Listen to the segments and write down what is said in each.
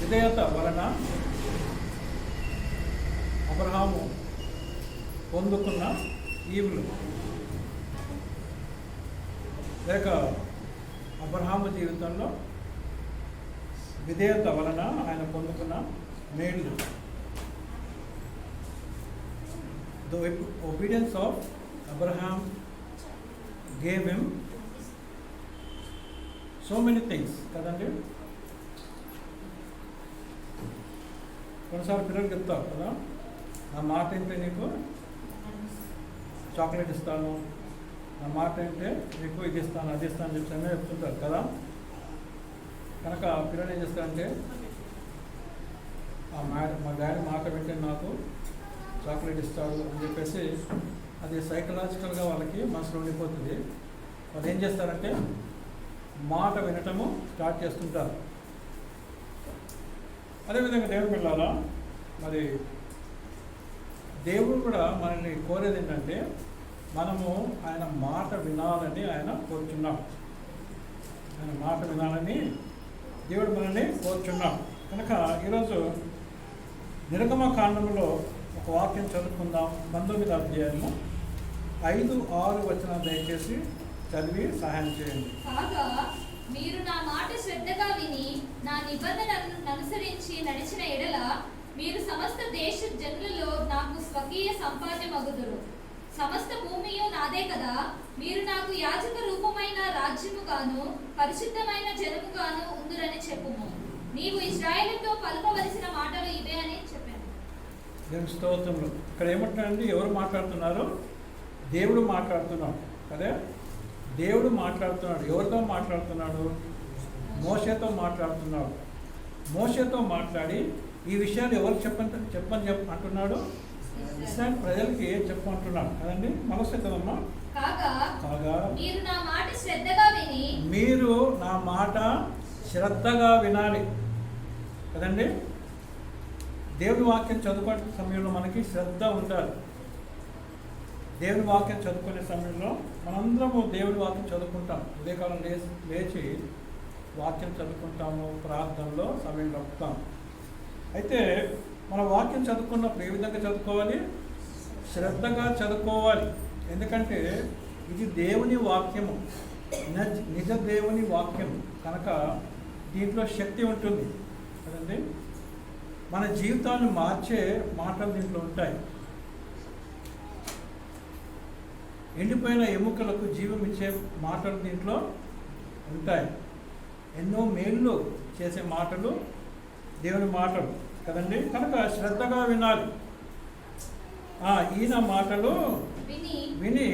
విధేయత వలన అబ్రహాము పొందుకున్న ఈవులు, లేక అబ్రహాము జీవితంలో విధేయత వలన ఆయన పొందుకున్న మేలు. The obedience of Abraham gave him so many things కదండి. కొన్నిసార్లు పిల్లలు చెప్తారు కదా, నా మాట ఏంటంటే నీకు చాక్లెట్ ఇస్తాను, నా మాట ఏంటంటే నీకు ఇది ఇస్తాను, అది ఇస్తాను అని చెప్పి చెప్తుంటారు కదా. కనుక పిల్లలు ఏం చేస్తారంటే, మా డాడీ మాట పెట్టి నాకు చాక్లెట్ ఇస్తాడు అని చెప్పేసి అది సైకలాజికల్గా వాళ్ళకి మనసులో ఉండిపోతుంది. వాళ్ళు ఏం చేస్తారంటే మాట వినటము స్టార్ట్ చేస్తుంటారు. అదేవిధంగా దేవుని పిల్లారా, మరి దేవుడు కూడా మనల్ని కోరేది ఏంటంటే మనము ఆయన మాట వినాలని ఆయన కోరుచున్నాం. ఆయన మాట వినాలని దేవుడు మనల్ని కోరుచున్నాం. కనుక ఈరోజు నిర్గమకాండములో ఒక వాక్యం చదువుకుందాం. 19వ అధ్యాయము 5-6 వచనాలు దయచేసి చదివి సహాయం చేయండి. కాగా మీరు నా మాట శ్రద్ధగా విని నా నిబంధనలను అనుసరించి నడిచిన ఎడల మీరు సమస్త దేశ జనులలో నాకు స్వకీయ సంపాద్యమగుదురు. సమస్త భూమియు నాదే కదా. మీరు నాకు యాజక రూపమైన రాజ్యముగాను పరిశుద్ధమైన జనముగాను ఉందురని చెప్పుము. నీవు ఇశ్రాయేలుతో పలుకవలసిన మాటలు ఇవే అని చెప్పాను. దేవుని స్తోత్రములు. ఇక్కడ ఏమంటారండి, ఎవరు మాట్లాడుతున్నారు? దేవుడు మాట్లాడుతున్నాడు కదా. దేవుడు మాట్లాడుతున్నాడు. ఎవరితో మాట్లాడుతున్నాడు? మోషేతో మాట్లాడుతున్నాడు. మోషేతో మాట్లాడి ఈ విషయాలు ఎవరు చెప్పని అంటున్నాడు? ఇస్రాయేల్ ప్రజలకి చెప్పమంటున్నాడు కదండి. మనసు కదమ్మా. కాగా మీరు నా మాట శ్రద్ధగా విని, మీరు నా మాట శ్రద్ధగా వినాలి కదండి. దేవుని వాక్యం చదువుకునే సమయంలో మనకి శ్రద్ధ ఉండాలి. దేవుని వాక్యం చదువుకునే సమయంలో మనందరము దేవుని వాక్యం చదువుకుంటాం. ఉదయకాలం లేచి వాక్యం చదువుకుంటాము, ప్రార్థనలో సమయం గడుపుతాం. అయితే మన వాక్యం చదువుకున్నప్పుడు ఏ విధంగా చదువుకోవాలి? శ్రద్ధగా చదువుకోవాలి. ఎందుకంటే ఇది దేవుని వాక్యము, నిజ దేవుని వాక్యం కనుక దీంట్లో శక్తి ఉంటుంది కదండి. మన జీవితాన్ని మార్చే మాటలు దీంట్లో ఉంటాయి. ఎండిపోయిన ఎముకలకు జీవం ఇచ్చే మాటలు దీంట్లో ఉంటాయి. ఎన్నో మేళ్ళు చేసే మాటలు దేవుని మాటలు కదండి. కనుక శ్రద్ధగా వినాలి. ఈయన మాటలు విని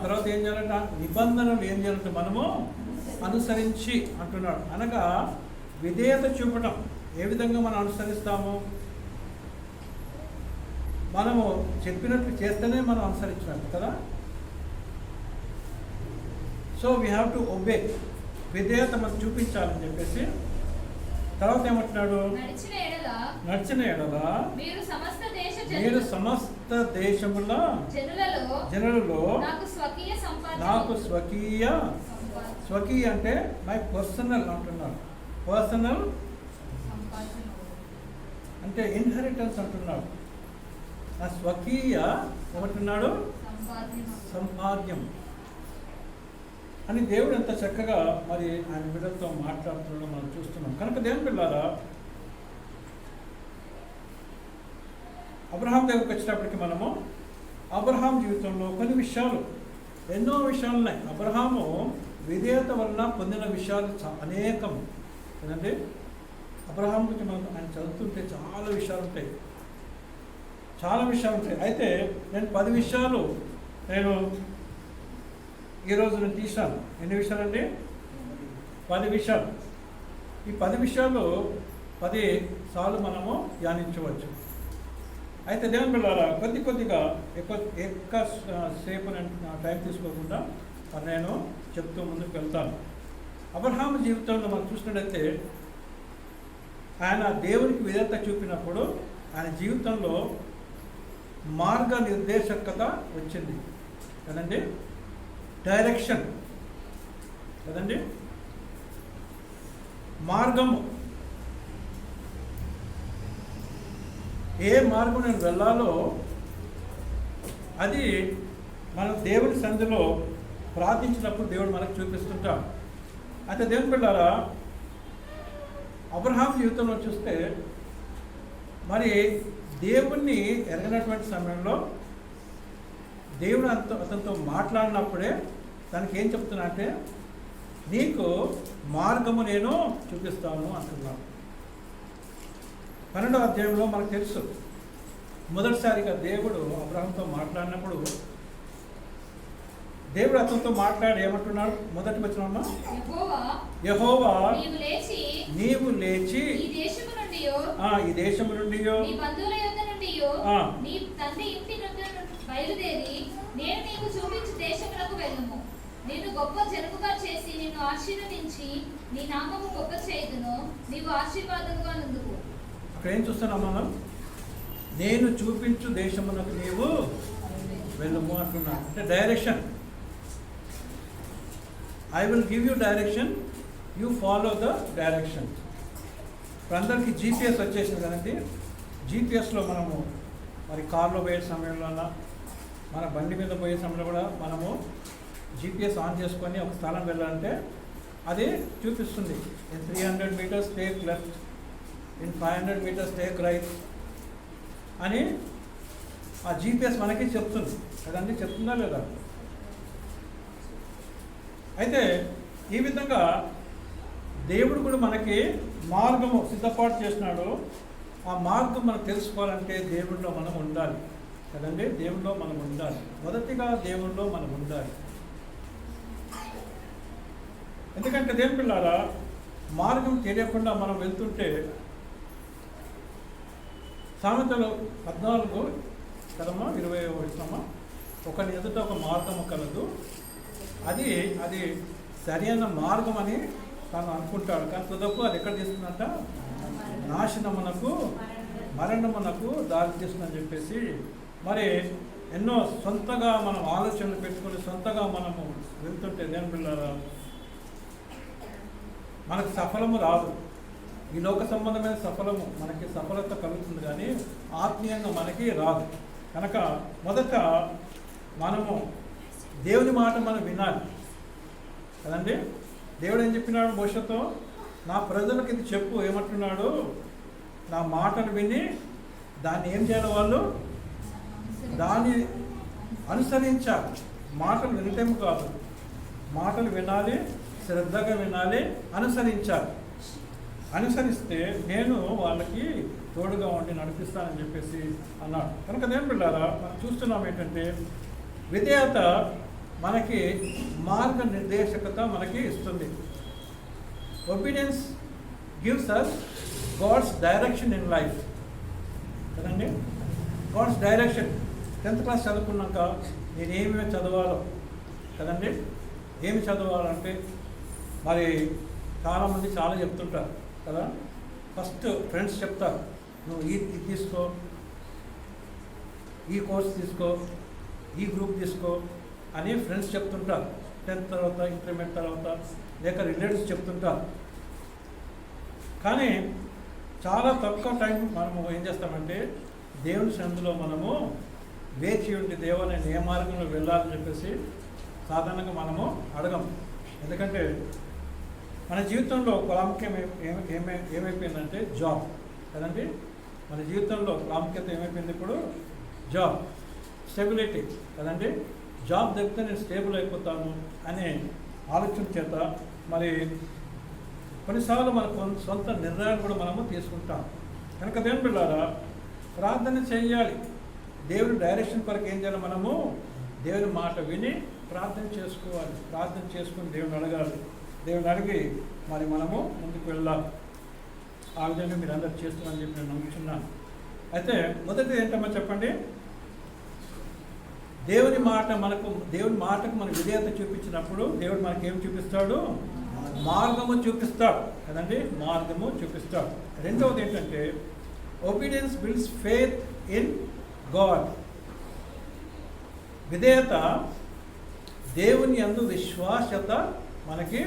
తర్వాత ఏం చేయాలంట? నిబంధనలు ఏం చేయాలంటే మనము అనుసరించి అంటున్నాడు. అనగా విధేయత చూపటం. ఏ విధంగా మనం అనుసరిస్తాము? మనము చెప్పినట్లు చేస్తేనే మనం అనుసరించినట్టు కదా. So we have to obey. విధేయత మనం చూపించాలని చెప్పేసి తర్వాత ఏమంటున్నాడు? నడిచిన ఎడల మీరు సమస్త దేశముల జనులలో నాకు స్వకీయ అంటే మై పర్సనల్ అంటున్నాడు. పర్సనల్ అంటే ఇన్హెరిటెన్స్ అంటున్నాడు. నా స్వకీయ ఏమంటున్నాడు? సంపాద్యం అని దేవుడు ఎంత చక్కగా మరి ఆయన బిడ్డలతో మాట్లాడుతున్నాడో మనం చూస్తున్నాం. కనుక దేవుని పిల్లారా, అబ్రహాం దగ్గరికి వచ్చినప్పటికీ మనము అబ్రహాం జీవితంలో కొన్ని విషయాలు, ఎన్నో విషయాలు ఉన్నాయి. అబ్రహాము విధేయత వలన పొందిన విషయాలు అనేకం కదండి. అబ్రహాం గురించి మనం ఆయన చదువుతుంటే చాలా విషయాలు ఉంటాయి. అయితే నేను 10 విషయాలు ఈరోజు నేను తీసాను. ఎన్ని విషయాలండి? 10 విషయాలు. ఈ 10 విషయాలు 10 సార్లు మనము ధ్యానించవచ్చు. అయితే దేవుని పిల్లారా, కొద్దిగా ఎక్కువ సేపు టైం తీసుకోకుండా నేను చెప్తూ ముందుకు వెళ్తాను. అబ్రహాం జీవితంలో మనం చూసినట్లయితే ఆయన దేవునికి విధేయత చూపినప్పుడు ఆయన జీవితంలో మార్గ నిర్దేశకత వచ్చింది కదండి. డైరెక్షన్ కదండి. మార్గము. ఏ మార్గం నేను వెళ్ళాలో అది మనం దేవుని సన్నిధిలో ప్రార్థించినప్పుడు దేవుడు మనకు చూపిస్తుంటాడు. అయితే దేవుని బిడ్డలారా, అబ్రహాం జీవితంలో చూస్తే మరి దేవుణ్ణి ఎరగనటువంటి సమయంలో దేవుడు అతనితో మాట్లాడినప్పుడే తనకి ఏం చెప్తున్నా అంటే, నీకు మార్గము నేను చూపిస్తాను అంటున్నాను. 12వ అధ్యాయంలో మనకు తెలుసు, మొదటిసారిగా దేవుడు అబ్రహాంతో మాట్లాడినప్పుడు దేవుడు అతనితో మాట్లాడి ఏమంటున్నాడు? మొదటి వచనమ్మా, యెహోవా నీవు లేచి ఈ దేశము నుండి నీ తండ్రి ఇంటి నుండి బయలుదేరి నేను నీకు చూపించు దేశములకు వెళ్ళుము. నేను గొప్ప జనముగా చేసి నిన్ను ఆశీర్వదించి నీ నామము గొప్ప చేయుదును. నీవు ఆశీర్వాదముగా నుందువు. అక్కడ ఏం చూస్తున్నాం మనం? నేను చూపించు దేశమునకు నీవు వెళ్ళుము అంటున్నా. అంటే direction. I will give you direction, you follow the direction. ఇప్పుడు అందరికీ జీపీఎస్ వచ్చేసింది కదండి. జీపీఎస్లో మనము మరి కార్లో పోయే సమయంలో, మన బండి మీద పోయే సమయంలో కూడా మనము జీపీఎస్ ఆన్ చేసుకొని ఒక స్థలం వెళ్ళాలంటే అది చూపిస్తుంది. In 300 meters take left, in 500 meters take right అని ఆ జీపీఎస్ మనకి చెప్తుంది కదండి. చెప్తుందా లేదా? అయితే ఈ విధంగా దేవుడు కూడా మనకి మార్గము సిద్ధపాటు చేసినాడు. ఆ మార్గం మనం తెలుసుకోవాలంటే దేవుడిలో మనం ఉండాలి కదండి. దేవుడిలో మనం ఉండాలి. మొదటిగా దేవుడిలో మనం ఉండాలి. ఎందుకంటే దేవుని పిల్లారా, మార్గం తెలియకుండా మనం వెళ్తుంటే, సామెతలు 14 కదమ్మా 21 ఒకని ఎదుట ఒక మార్గము కలదు, అది సరైన మార్గం అని తాను అనుకుంటాడు. కానీ తుదకు అది ఎక్కడ తీసుకున్నట్ట? నాశనమునకు, మరణమునకు దారి తీస్తుందని చెప్పేసి మరి ఎన్నో సొంతగా మనం ఆలోచనలు పెట్టుకొని సొంతగా మనము వెళ్తుంటే దేవుని పిల్లారా, మనకు సఫలము రాదు. ఈ లోక సంబంధమైన సఫలము మనకి సఫలత కలుగుతుంది, కానీ ఆత్మీయంగా మనకి రాదు. కనుక మొదట మనము దేవుని మాట మనం వినాలి కదండి. దేవుడు ఏం చెప్పినాడు మోషతో? నా ప్రజలకు ఇది చెప్పు. ఏమంటున్నాడు? నా మాటలు విని దాన్ని ఏం చేయాలి? వాళ్ళు దాన్ని అనుసరించాలి. మాటలు వినటం కాదు, మాటలు వినాలి, శ్రద్ధగా వినాలి, అనుసరించాలి. అనుసరిస్తే నేను వాళ్ళకి తోడుగా ఉండి నడిపిస్తానని చెప్పేసి అన్నాడు. కనుక నేను పిల్లారా, మనం చూస్తున్నాం ఏంటంటే విధేయత మనకి మార్గ నిర్దేశకత మనకి ఇస్తుంది. Obedience gives us God's direction in life కదండి. God's direction. 10th class చదువుకున్నాక నేను ఏమేమి చదవాలో కదండి, ఏమి చదవాలంటే మరి చాలామంది చాలా చెప్తుంటారు కదా. ఫస్ట్ ఫ్రెండ్స్ చెప్తారు, నువ్వు ఇది తీసుకో, ఈ కోర్స్ తీసుకో, ఈ గ్రూప్ తీసుకో అని ఫ్రెండ్స్ చెప్తుంటారు. 10th తర్వాత, ఇంటర్మీడియట్ తర్వాత, లేక రిలేటివ్స్ చెప్తుంటారు. కానీ చాలా తక్కువ టైం మనము ఏం చేస్తామంటే దేవుని సన్నిధిలో మనము వేచి ఉండి దేవా నేను ఏ మార్గంలో వెళ్ళాలని చెప్పేసి సాధారణంగా మనము అడగం. ఎందుకంటే మన జీవితంలో ప్రాముఖ్యం ఏమైపోయిందంటే జాబ్ కదండి. మన జీవితంలో ప్రాముఖ్యత ఏమైపోయింది ఇప్పుడు? జాబ్, స్టెబిలిటీ కదండి. జాబ్ దొరికితే నేను స్టేబుల్ అయిపోతాను అనే ఆలోచన చేత మరి కొన్నిసార్లు మన సొంత నిర్ణయాలు కూడా మనము తీసుకుంటాం. కనుక దేవుని బిడ్డలారా, ప్రార్థన చేయాలి. దేవుని డైరెక్షన్ కొరకు ఏం చేయాలి? మనము దేవుని మాట విని ప్రార్థన చేసుకోవాలి. ప్రార్థన చేసుకుని దేవుని అడగాలి. దేవుని అడిగి మరి మనము ముందుకు వెళ్ళాలి. ఆ విధంగా మీరు అందరూ చేస్తున్నారని చెప్పి నేను నమ్ముతున్నాను. అయితే మొదటిది ఏంటమ్మా చెప్పండి? దేవుని మాటకు మన విధేయత చూపించినప్పుడు దేవుడు మనకి ఏం చూపిస్తాడు? మార్గము చూపిస్తాడు కదండి. మార్గము చూపిస్తాడు. రెండవది ఏంటంటే obedience builds faith in God. విధేయత దేవుని యందు విశ్వాసత మనకి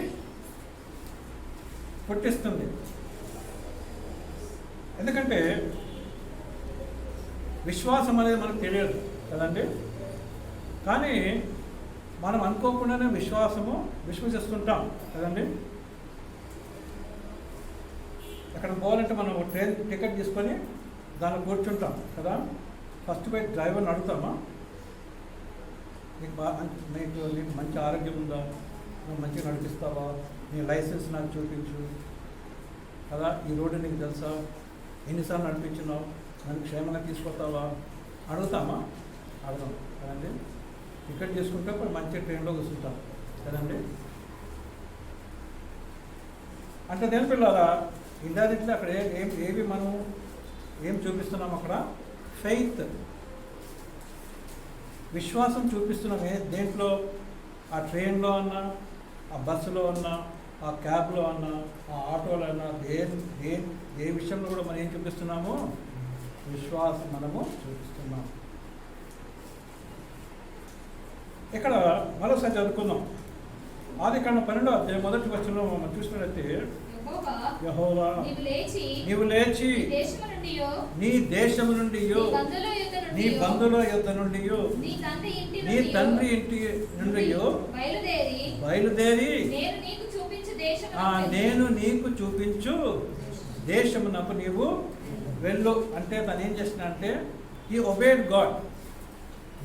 పుట్టిస్తుంది. ఎందుకంటే విశ్వాసం అనేది మనకు తెలియదు కదండి, కానీ మనం అనుకోకుండానే విశ్వసిస్తుంటాం కదండి. ఎక్కడ పోవాలంటే మనం ట్రైన్ టికెట్ తీసుకొని దాన్ని కూర్చుంటాం కదా. ఫస్ట్ పోయి డ్రైవర్ని అడుగుతామా, నీకు మంచి ఆరోగ్యం ఉందా, నువ్వు మంచిగా నడిపిస్తావా, నీ లైసెన్స్ నాకు చూపించు కదా, ఈ రోడ్డు నీకు తెలుసా, ఎన్నిసార్లు నడిపించినావు, నన్ను క్షేమంగా తీసుకొస్తావా అడుగుతామా? అడగం కదండి. టికెట్ తీసుకుంటే మంచి ట్రైన్లో కూర్చుంటాం కదండి. అంటే దేని పిల్లరా ఇండైరెక్ట్లీ అక్కడ ఏవి మనం ఏం చూపిస్తున్నాం అక్కడ? ఫెయిత్, విశ్వాసం చూపిస్తున్నాం. దేంట్లో? ఆ ట్రైన్లో అన్నా, ఆ బస్సులో అన్నా, ఆ క్యాబ్లో అన్నా, ఆ ఆటోలో అన్నా, ఏ విషయంలో కూడా మనం ఏం చూపిస్తున్నాము? విశ్వాసం మనము చూపిస్తున్నాం. ఇక్కడ మరోసారి చదువుకుందాం. ఆదికాండం 12వ అధ్యాయం మొదటి వచనంలో మనం చూసినట్లయితే, యెహోవా నీవు లేచి నీ దేశము నుండి నీ బంధువుల యొద్ద నుండి నీ తండ్రి ఇంటి నుండి బయలుదేరి నేను నీకు చూపించు దేశమునకు నీవు వెళ్ళు. అంటే తను ఏం చేసిన అంటే ఈ ఒబేడ్ గాడ్,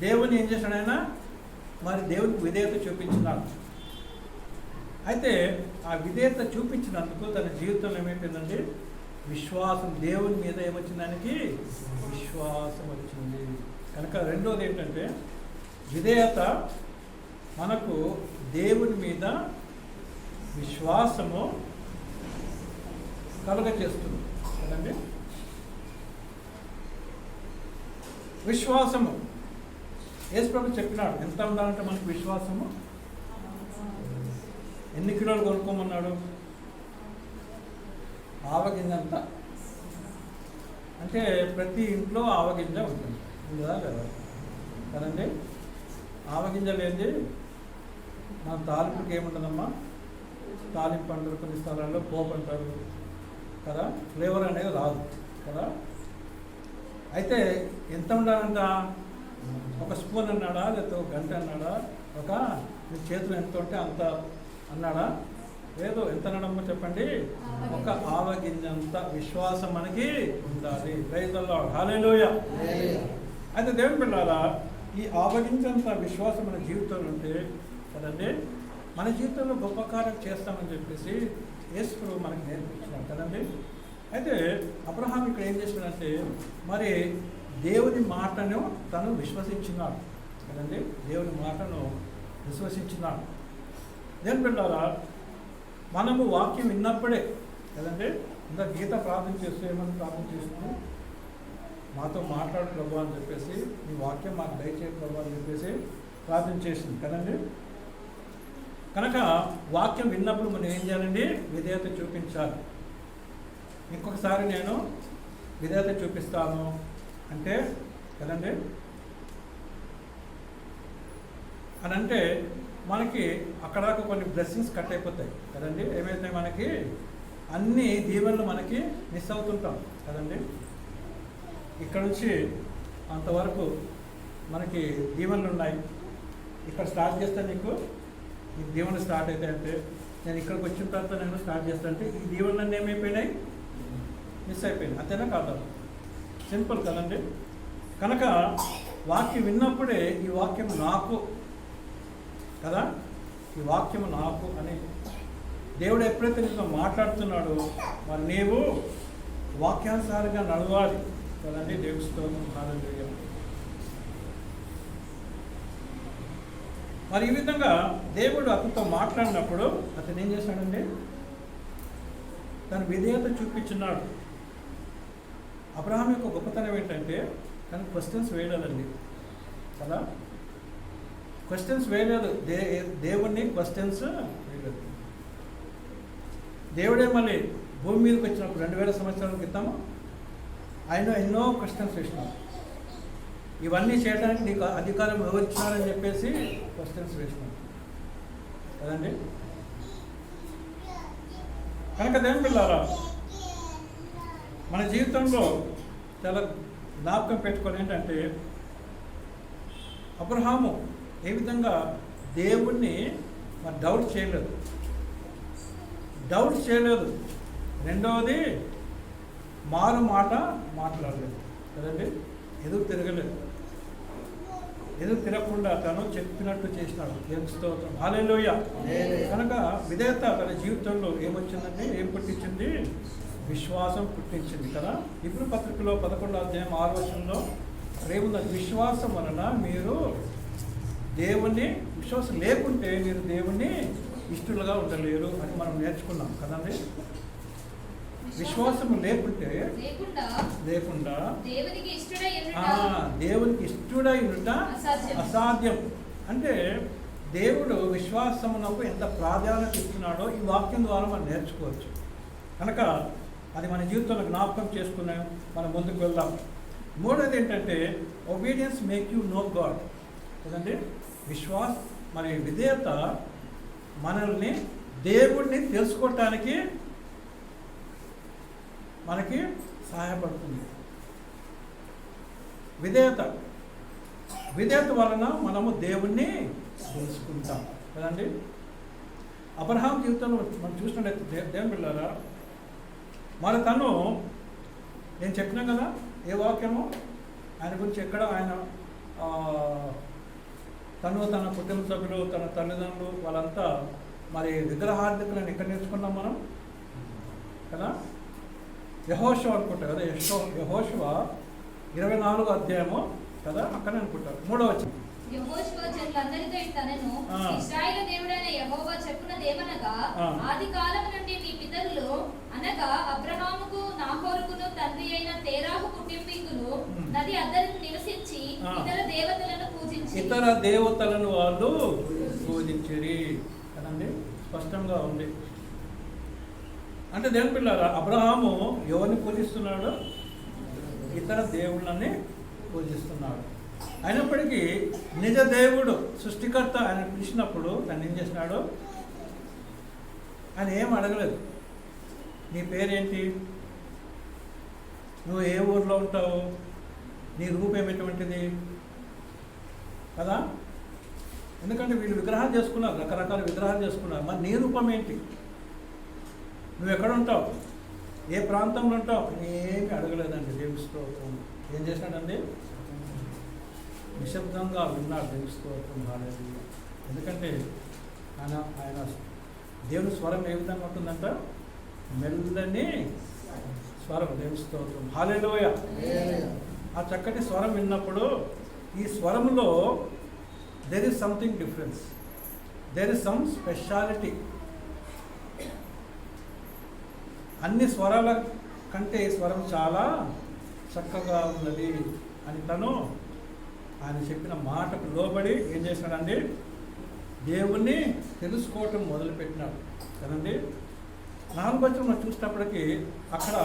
దేవుని ఏం చేశాడు ఆయన? మరి దేవునికి విధేయత చూపించినాడు. అయితే ఆ విధేయత చూపించినందుకు తన జీవితంలో ఏమైపోయిందండి? విశ్వాసం, దేవుని మీద ఏమొచ్చింది? దానికి విశ్వాసం వచ్చింది. కనుక రెండోది ఏంటంటే విధేయత మనకు దేవుని మీద విశ్వాసము కలుగజేస్తుంది కదండి. విశ్వాసము యేసు ప్రభు చెప్పినాడు ఎంత ఉండాలంటే మనకు విశ్వాసము. ఎన్ని కిలోలు కొనుక్కోమన్నాడు? ఆవగింజంతా. అంటే ప్రతి ఇంట్లో ఆవగింజ ఉంటుంది, ఉందా లేదా కదండి. ఆవగింజ లేనిది మన తాలింపుకి ఏముంటుందమ్మా? తాలింపు అంటారు, కొన్ని స్థలాల్లో పోపు అంటారు కదా, ఫ్లేవర్ అనేది రాదు కదా. అయితే ఎంత ఉండాలంట? ఒక స్పూన్ అన్నాడా, లేకపోతే ఒక గంట అన్నాడా, ఒక మీ చేతిలో ఎంత ఉంటే అంత అన్నాడా? లేదు. ఎంత అన్నాడమ్మో చెప్పండి? ఒక ఆవగింజంత విశ్వాసం మనకి ఉండాలి. ప్రైజ్ ది లార్డ్, హల్లెలూయా. అయితే దేవుని పిల్లారా, ఈ ఆవగింజంత విశ్వాసం మన జీవితంలో ఉంటే కదండి మన జీవితంలో గొప్ప కార్యం చేస్తామని చెప్పేసి యేసు ప్రభువు మనకి నేర్పించినాడు కదండి. అయితే అబ్రహాం ఇక్కడ ఏం చేసినాడంటే మరి దేవుని మాటను తను విశ్వసించినాడు కదండి. దేవుని మాటను విశ్వసించినాడు. దేవుని బిడ్డలారా, మనము వాక్యం విన్నప్పుడే కదండి. ఇంకా గీత ప్రార్థన చేస్తూ ఏమని ప్రార్థన చేస్తూ మాతో మాట్లాడు ప్రభు అని చెప్పేసి, ఈ వాక్యం మాకు దయచేయ ప్రభు అని చెప్పేసి ప్రార్థన చేసింది కదండి. కనుక వాక్యం విన్నప్పుడు మనం ఏం చేయాలండి? విధేయత చూపించాలి. ఇంకొకసారి నేను విధేయత చూపిస్తాను అంటే కదండి అని అంటే మనకి అక్కడ కొన్ని బ్లెస్సింగ్స్ కట్ అయిపోతాయి కదండి. ఏమైతే మనకి అన్ని దీవెనలు మనకి మిస్ అవుతుంటాం కదండి. ఇక్కడ నుంచి అంతవరకు మనకి దీవెనలు ఉన్నాయి. ఇక్కడ స్టార్ట్ చేస్తే నీకు ఈ దీవెనలు స్టార్ట్ అవుతాయి. అంటే నేను ఇక్కడికి వచ్చిన తర్వాత నేను స్టార్ట్ చేస్తాను అంటే ఈ దీవెనలన్నీ ఏమైపోయినాయి? మిస్ అయిపోయినాయి. అంతేనా కాదు? సింపుల్ కదండి. కనుక వాక్యం విన్నప్పుడే ఈ వాక్యం నాకు కదా, ఈ వాక్యము నాకు అని దేవుడు ఎప్పుడైతే నీతో మాట్లాడుతున్నాడో మరి నీవు వాక్యానుసారంగా నడవాలి కదండి. దేవుడి స్తోత్రం, హల్లెలూయా. మరి ఈ విధంగా దేవుడు అతనితో మాట్లాడినప్పుడు అతను ఏం చేశాడండి? తన విధేయత చూపించున్నాడు. అబ్రహాం యొక్క గొప్పతనం ఏంటంటే తను క్వశ్చన్స్ వేయలేదండి కదా. క్వశ్చన్స్ వేయలేదు, దేవుణ్ణి క్వశ్చన్స్ వేయలేదు. దేవుడే మళ్ళీ భూమి మీదకి వచ్చినప్పుడు 2000 సంవత్సరాల క్రితం ఆయన ఎన్నో క్వశ్చన్స్ వేసినాడు. ఇవన్నీ చేయడానికి నీకు అధికారం ఎవరిచ్చినారని చెప్పేసి క్వశ్చన్స్ వేసినాడు కదండి. కనుక దేవుని పిల్లారా, మన జీవితంలో చాలా జ్ఞాపకం పెట్టుకొని ఏంటంటే, అబ్రహాము ఏ విధంగా దేవుణ్ణి మరి డౌట్ చేయలేదు. రెండవది మారు మాట మాట్లాడలేదు కదండి, ఎదురు తిరగకుండా తను చెప్పినట్టు చేసినాడు. దేవుని స్తోత్రం, హల్లెలూయా. కనుక విధేయత తన జీవితంలో ఏమొచ్చిందంటే, ఏం పుట్టించింది? విశ్వాసం పుట్టించింది కదా. ఇప్పుడు పత్రికలో 11వ అధ్యాయం 6వ వచనంలో ఏముంది? విశ్వాసం వలన మీరు దేవుణ్ణి, విశ్వాసం లేకుంటే మీరు దేవుణ్ణి ఇష్టలుగా ఉండలేరు అని మనం నేర్చుకున్నాం కదండి. విశ్వాసం లేకుండా దేవునికి ఇష్టడై ఉండుట అసాధ్యం. అంటే దేవుడు విశ్వాసమునకు ఎంత ప్రాధాన్యత ఇస్తున్నాడో ఈ వాక్యం ద్వారా మనం నేర్చుకోవచ్చు. కనుక అది మన జీవితంలో జ్ఞాపకం చేసుకున్నాం, మనం ముందుకు వెళ్దాం. మూడోది ఏంటంటే, obedience make you know God కదండి. మరి విధేయత మనల్ని దేవుడిని తెలుసుకోవటానికి మనకి సహాయపడుతుంది. విధేయత వలన మనము దేవుణ్ణి తెలుసుకుంటాం కదండి. అబ్రహాం జీవితంలో మనం చూసినట్లయితే దేవుని పిల్లారా, మరి తను నేను చెప్పినా కదా ఏ వాక్యము ఆయన గురించి, ఎక్కడ ఆయన తను, తన కుటుంబ సభ్యులు, తన తల్లిదండ్రులు వాళ్ళంతా మరి విగ్రహార్థకులను ఎక్కడ నేర్చుకున్నాం మనం కదా. యెహోషువ అనుకుంటా కదా, యెహోషువ 24వ అధ్యాయము కదా, అక్కడే అనుకుంటారు 3వ వచనం. యెహోషువ జనులందరితో ఇట్లనెను, ఇశ్రాయేలు దేవుడైన యెహోవా చెప్పున్నదేమనగా, ఆది కాలం నుండి మీ పితరులు అనగా అబ్రహాముకు నాహోరుకును తండ్రి అయిన తేరాహు కుటుంబీకులు నది అద్దరికి నివసించి ఇతర దేవతలను వాళ్ళు పూజించిరి కదండి. స్పష్టంగా ఉంది. అంటే దేవుని పిల్లారా, అబ్రహాము ఎవరిని పూజిస్తున్నాడు? ఇతర దేవుళ్ళని పూజిస్తున్నాడు. అయినప్పటికీ నిజ దేవుడు సృష్టికర్త ఆయన పిలిచినప్పుడు తను ఏం చేసినాడు? ఆయన ఏం అడగలేదు, నీ పేరేంటి, నువ్వు ఏ ఊర్లో ఉంటావు, నీ రూపం ఎటువంటిది కదా. ఎందుకంటే వీళ్ళు విగ్రహాలు చేసుకున్నారు, రకరకాల విగ్రహాలు చేసుకున్నారు. మరి నీ రూపం ఏంటి, నువ్వు ఎక్కడ ఉంటావు, ఏ ప్రాంతంలో ఉంటావు, ఏమీ అడగలేదండి. దేవుని స్తోత్రం. ఏం చేసినాడండి? నిశ్శబ్దంగా విన్నాడు. దేవుని స్తోత్రం. హల్లెలూయా. ఎందుకంటే ఆయన దేవుని స్వరం ఏ విధంగా ఉంటుందంట? మెల్లని స్వరం. దేవుని స్తోత్రం. హల్లెలూయా. ఆ చక్కటి స్వరం విన్నప్పుడు ఈ స్వరంలో there is something difference, there is some speciality. అన్ని స్వరాల కంటే ఈ స్వరం చాలా చక్కగా ఉన్నది అని తను ఆయన చెప్పిన మాటకు లోబడి ఏం చేశాడండి? దేవుణ్ణి తెలుసుకోవటం మొదలుపెట్టినాడు కదండి. 4వ వచనం చూసినప్పటికీ అక్కడ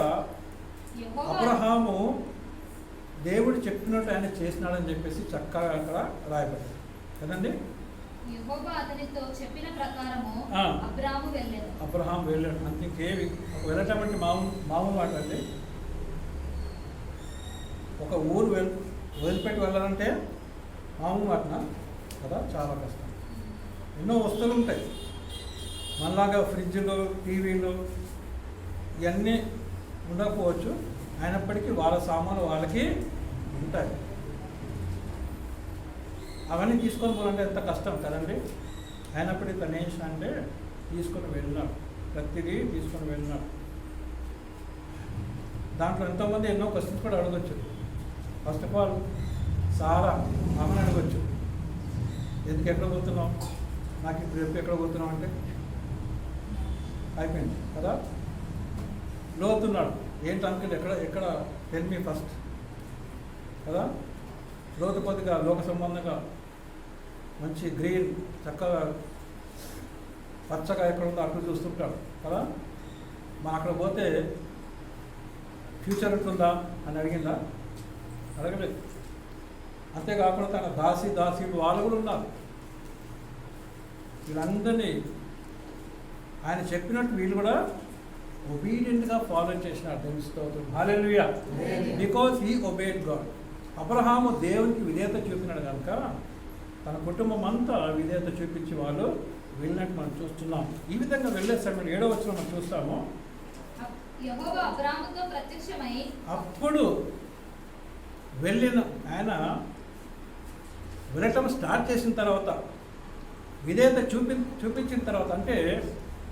అబ్రహాము దేవుడు చెప్పినట్టు ఆయన చేసినాడని చెప్పేసి చక్కగా అక్కడ రాయబడింది కదండి. యెహోవా అతనితో చెప్పిన ప్రకారము అబ్రహాము వెళ్ళాడు. అంతే, ఇంకేవి వెళ్ళటం అంటే మామూలు మాట అండి. ఒక ఊరు వదిలిపెట్టి వెళ్ళాలంటే మామూలు మాటనా కదా, చాలా కష్టం. ఎన్నో వస్తువులు ఉంటాయి మనలాగా, ఫ్రిడ్జ్లు, టీవీలు ఇవన్నీ ఉండకపోవచ్చు. అయినప్పటికీ వాళ్ళ సామాన్లు వాళ్ళకి ఉంటాయి. అవన్నీ తీసుకొని పోవాలంటే ఎంత కష్టం కదండి. అయినప్పటికీ తను ఏం అంటే తీసుకొని వెళ్ళినాడు, ప్రతిదీ తీసుకొని వెళ్ళినాడు. దాంట్లో ఎంతోమంది ఎన్నో క్వశ్చన్స్ కూడా అడగచ్చు. ఫస్ట్ ఆఫ్ ఆల్ సారా ఆమెను అడగచ్చు, ఎందుకు ఎక్కడ పోతున్నావు, నాకు ఇప్పుడు రేపు ఎక్కడ పోతున్నావు అంటే అయిపోయింది కదా. లోతున్నాడు, ఏంటి అంకుల్ ఎక్కడ టెల్ మీ ఫస్ట్ కదా. లోతు కొద్దిగా లోక సంబంధంగా మంచి గ్రీన్ చక్కగా పచ్చగా ఎక్కడ ఉందో అక్కడ చూస్తుంటాడు కదా. మనం అక్కడ పోతే ఫ్యూచర్ ఉంటుందా అని అడిగిందా? అడగలేదు. అంతేకాకుండా తన దాసీలు వాళ్ళు కూడా ఉన్నారు. వీళ్ళందరినీ ఆయన చెప్పినట్టు వీళ్ళు కూడా ఒబీడియంట్గా ఫాలో చేసినాడు. దేవుని స్తోత్రం. Hallelujah. Because he obeyed God. Abraham దేవునికి విధేయత చూపినాడు కనుక తన కుటుంబం అంతా విధేయత చూపించి వాళ్ళు వెళ్ళినట్టు మనం చూస్తున్నాం. ఈ విధంగా వెళ్ళే సమయంలో 7వ వచనం మనం చూస్తాము. యెహోవా అబ్రాహాముతో ప్రత్యక్షమై అప్పుడు వెళ్ళిన ఆయన వెళ్ళటం స్టార్ట్ చేసిన తర్వాత విధేయత చూపించిన తర్వాత, అంటే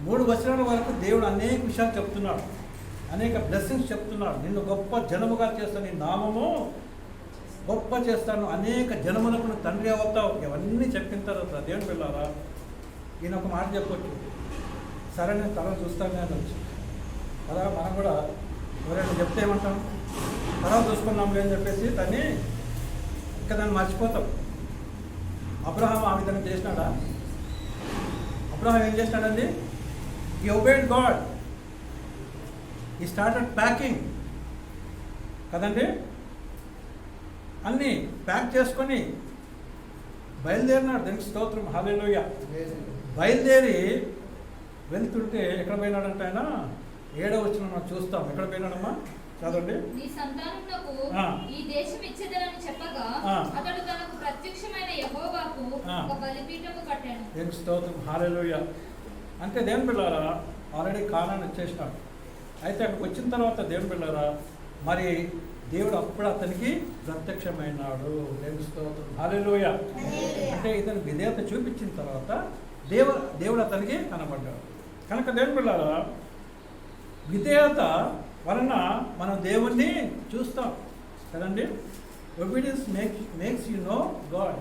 3 వచనాల వరకు దేవుడు అనేక విషయాలు చెప్తున్నాడు, అనేక బ్లెస్సింగ్స్ చెప్తున్నాడు. నిన్ను గొప్ప జనముగా చేస్తాను, నీ నామము గొప్ప చేస్తాను, అనేక జనములకు నువ్వు తండ్రి అవుతావు. ఇవన్నీ చెప్పిన తర్వాత దేవుని వెళ్ళారా ఈయన ఒక మాట చెప్పొచ్చు, సరే నేను తల చూస్తాను కానీ వచ్చి అలా మనం కూడా ఎవరైనా చెప్తే ఏమంటాం, తర్వాత చూసుకున్నాం అని చెప్పేసి దాన్ని ఇంకా దాన్ని మర్చిపోతాం. అబ్రహాం ఆ విధంగా చేసినాడా? అబ్రహాం ఏం చేసినాడండి? He obeyed God. He started packing కదండి, అన్నీ ప్యాక్ చేసుకొని బయలుదేరినాడు. దానికి స్తోత్రం. హల్లెలూయా. బయలుదేరి వెళ్తుంటే ఎక్కడ పోయినాడంటే ఆయన 7వ వచనం మనం చూస్తాం. ఎక్కడ పోయినాడమ్మా? చదవండి. నీ సంతానమునకు ఈ దేశం ఇచ్చేదనని చెప్పగా అతడు తనకు ప్రత్యక్షమైన యెహోవాకు ఒక బలిపీఠము కట్టాడు. దేవుని స్తోత్రం. హల్లెలూయా. అంటే దేవుని బిడ్డలారా ఆల్రెడీ కానాను వచ్చేసినాడు. అయితే అక్కడికి వచ్చిన తర్వాత దేవుని బిడ్డలారా మరి దేవుడు అప్పుడు అతనికి ప్రత్యక్షమైనాడు. దేవుని స్తోత్రం. హల్లెలూయా. అంటే ఇతను విధేయత చూపించిన తర్వాత దేవుడు అతనికి కనబడ్డాడు. కనుక దేవుని బిడ్డలారా విధేయత వలన మనం దేవుణ్ణి చూస్తాం కదండి. Obedience makes you know God.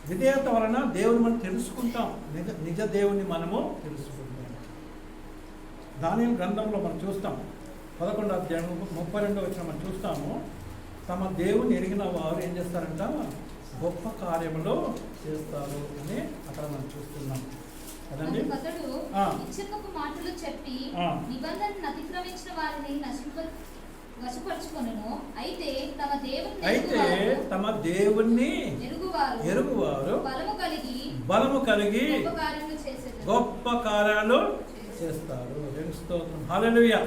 విధేయత వలన దేవుని మనం తెలుసుకుంటాం, నిజ దేవుని మనము తెలుసుకుంటాం. దానియేలు గ్రంథంలో మనం చూస్తాం 11వ అధ్యాయం 32వ వచనం మనం చూస్తాము. తమ దేవుని ఎరిగిన వారు ఏం చేస్తారంట? గొప్ప కార్యములు చేస్తారు అని అక్కడ మనం చూస్తున్నాం కదండి. అతడు ఇచ్చకపు మాటలు చెప్పి నిబంధనను అతిక్రమించిన వారిని వశపరుచుకొనెను. అయితే తమ దేవుణ్ణి ఎరుగువారు బలము కలిగి గొప్ప కార్యాలు చేస్తారు. దేవుని స్తోత్రం. హల్లెలూయా.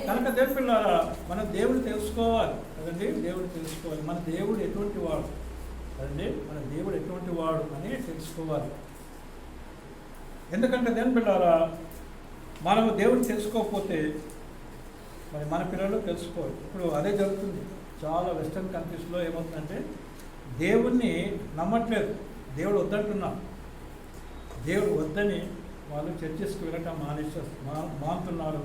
కనుక దేవుని పిల్లారా మనం దేవుడిని తెలుసుకోవాలి కదండి. దేవుడు తెలుసుకోవాలి, మన దేవుడు ఎటువంటి వాడు కదండి, మన దేవుడు ఎటువంటి వాడు అని తెలుసుకోవాలి. ఎందుకంటే దేవుని పిల్లారా మనము దేవుడిని తెలుసుకోకపోతే మరి మన పిల్లలు తెలుసుకోవాలి. ఇప్పుడు అదే జరుగుతుంది చాలా వెస్టర్న్ కంట్రీస్లో. ఏమవుతుందంటే దేవుణ్ణి నమ్మట్లేదు, దేవుడు వద్దంటున్నారు. దేవుడు వద్దని వాళ్ళు చర్చెస్కి వెళ్ళటం మానుతున్నారు.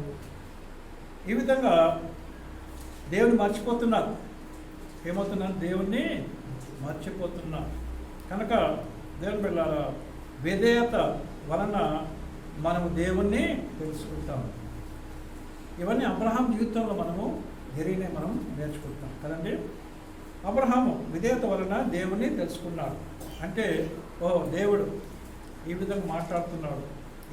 ఈ విధంగా దేవుని మర్చిపోతున్నారు. ఏమవుతున్నారు? దేవుణ్ణి మర్చిపోతున్నారు. కనుక దేవుని బిడ్డలారా విధేయత వలన మనము దేవుణ్ణి తెలుసుకుంటాం. ఇవన్నీ అబ్రహాం జీవితంలో మనము జరిగినాయి, మనం నేర్చుకుంటాం కదండి. అబ్రహాము విధేయత వలన దేవుణ్ణి తెలుసుకున్నాడు. అంటే దేవుడు ఈ విధంగా మాట్లాడుతున్నాడు,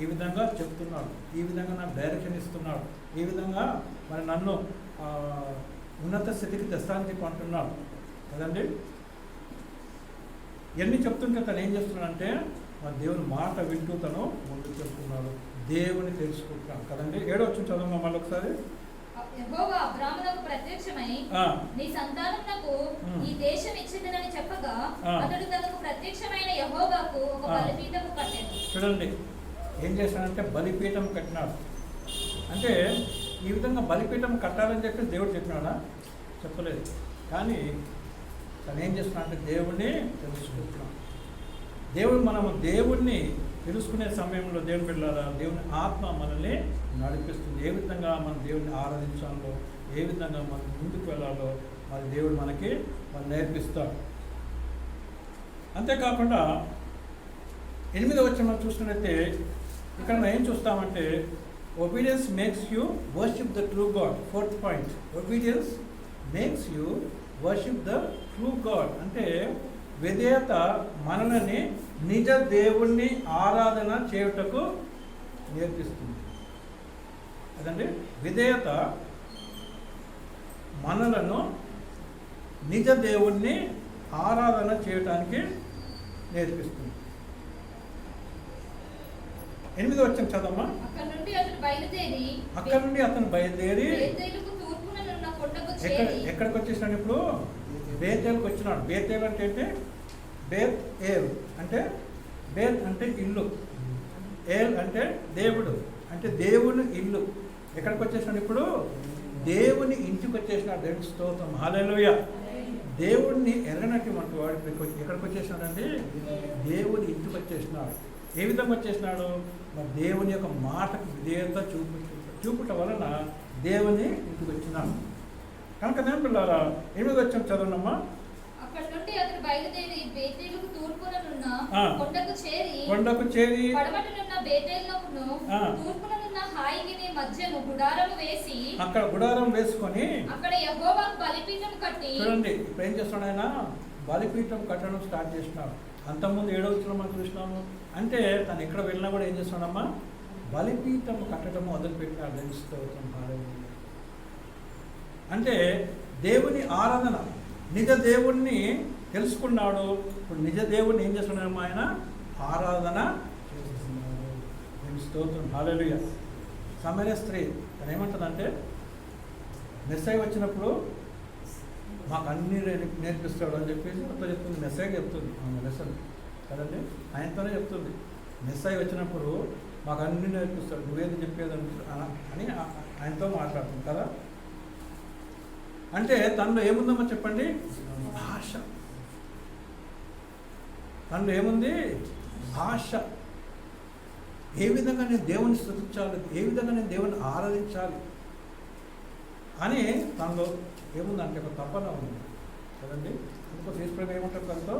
ఈ విధంగా చెప్తున్నాడు, ఈ విధంగా నాకు డైరెక్షన్ ఇస్తున్నాడు, ఈ విధంగా మరి నన్ను ఉన్నత స్థితికి తెస్తానికి అంటున్నాడు కదండి. ఇవన్నీ చెప్తుంటే తను ఏం చేస్తున్నాడంటే మరి దేవుని మాట వింటూ తను ముందుకు చెప్తున్నాడు, దేవుని తెలుసుకుంటున్నాడు కదండి. 7వ వచనం చదవమా మళ్ళీ ఒకసారి. యెహోవా అబ్రాహామునకు ప్రత్యక్షమై నీ సంతానమునకు ఈ దేశం ఇచ్చేదనని చెప్పగా అతడు తనకు ప్రత్యక్షమైన యెహోవాకు ఒక బలిపీఠము కట్టాడు. చూడండి ఏం చేశాడంటే బలిపీఠం కట్టినాడు. అంటే ఈ విధంగా బలిపీఠం కట్టాలని చెప్పి దేవుడు చెప్పినాడా? చెప్పలేదు. కానీ తను ఏం చేస్తున్నాడంటే దేవుణ్ణి తెలుసుకుంటున్నాడు. మనము దేవుణ్ణి తెలుసుకునే సమయంలో దేవుని బిడ్డలారా దేవుని ఆత్మ మనల్ని నడిపిస్తుంది. ఏ విధంగా మనం దేవుడిని ఆరాధించాలో, ఏ విధంగా మనం ముందుకు వెళ్ళాలో మరి దేవుడు మనకి నేర్పిస్తాడు. అంతేకాకుండా 8వ వచనం మనం చూసినట్లయితే ఇక్కడ మనం ఏం చూస్తామంటే obedience makes you worship the true God. 4th point, obedience makes you worship the true God. అంటే విధేయత మనల్ని నిజ దేవుణ్ణి ఆరాధన చేయుటకు నేర్పిస్తుంది కదండి. విధేయత మనలను నిజ దేవుణ్ణి ఆరాధన చేయటానికి నేర్పిస్తుంది. 8వ వచనం చదవమ్మా. అక్కడ నుండి అతను బయలుదేరి అక్కడ నుండి అతను బయలుదేరి బేతేలుకు తూర్పుననున్న కొండకు చేరి ఎక్కడికి వచ్చేసినాడు? ఇప్పుడు బేతేలుకు వచ్చినాడు. బేతేలు అంటే ఏంటి? బేత్ ఏల్ అంటే, బేత్ అంటే ఇల్లు, ఏల్ అంటే దేవుడు, అంటే దేవుని ఇల్లు. ఎక్కడికి వచ్చేసినాడు? ఇప్పుడు దేవుని ఇంటికి వచ్చేసినాడు. దేవుని స్తోత్రం, హల్లెలూయా. దేవుడిని ఎరగనటువంటి వాడు ఎక్కడికి వచ్చేసినాడండి? దేవుని ఇంటికి వచ్చేసినాడు. ఏ విధంగా వచ్చేసినాడు? మరి దేవుని యొక్క మాటకు విధేయత చూపుట వలన దేవుని ఇంటికి వచ్చినాడు. కనుక నేను పిల్లరా 8వ వచనం చదవనమ్మా. అక్కడ నుండి అతను బయలుదేరి బేతేలుకు తూర్పుననున్న కొండకు చేరి పడమటనున్న బేతేలునకును తూర్పుననున్న హాయిగిని మధ్యను గుడారము వేసి అక్కడ గుడారం వేసుకొని అక్కడ యెహోవాకు బలిపీఠం కట్టి. చూడండి ఇప్పుడు ఏం చేస్తున్నాడు ఆయన? బలిపీఠం కట్టడం స్టార్ట్ చేసినాడు. అంతకుముందు 7వ వచనం మనం చూసినాము. అంటే తను ఎక్కడ వెళ్ళినా కూడా ఏం చేస్తున్నాడమ్మా? బలిపీఠం కట్టడం మొదలుపెట్టినాడు. స్తోత్రం, హల్లెలూయా. అంటే దేవుని ఆరాధన, నిజ దేవుణ్ణి తెలుసుకున్నాడు. ఇప్పుడు నిజ దేవుణ్ణి ఏం చేస్తున్నాడమ్మా? ఆయన ఆరాధన చేస్తున్నాడు. స్తోత్రం, హల్లెలూయా. సమరయ స్త్రీ తను ఏమంటుందంటే, మెస్సయ్య వచ్చినప్పుడు మాకు అన్ని నేర్పిస్తాడు అని చెప్పేసి అంతా చెప్తుంది. మెస్సయ్య చెప్తుంది లెసన్ కదండి, ఆయనతోనే చెప్తుంది. మెస్సయ్య వచ్చినప్పుడు మాకు అన్ని నేర్పిస్తాడు, నువ్వేది చెప్పేది అని ఆయనతో మాట్లాడుతుంది కదా. అంటే తనలో ఏముందమ్మా చెప్పండి? ఆశ. తనలో ఏముంది? ఆశ. ఏ విధంగా నేను దేవుని స్తుతించాలి, ఏ విధంగా నేను దేవుని ఆరాధించాలి అని తనలో ఏముందంటే ఒక తపన ఉంది కదండి. అందుకోసం ఈశ్వరుడు ఏమంటాడు? తనతో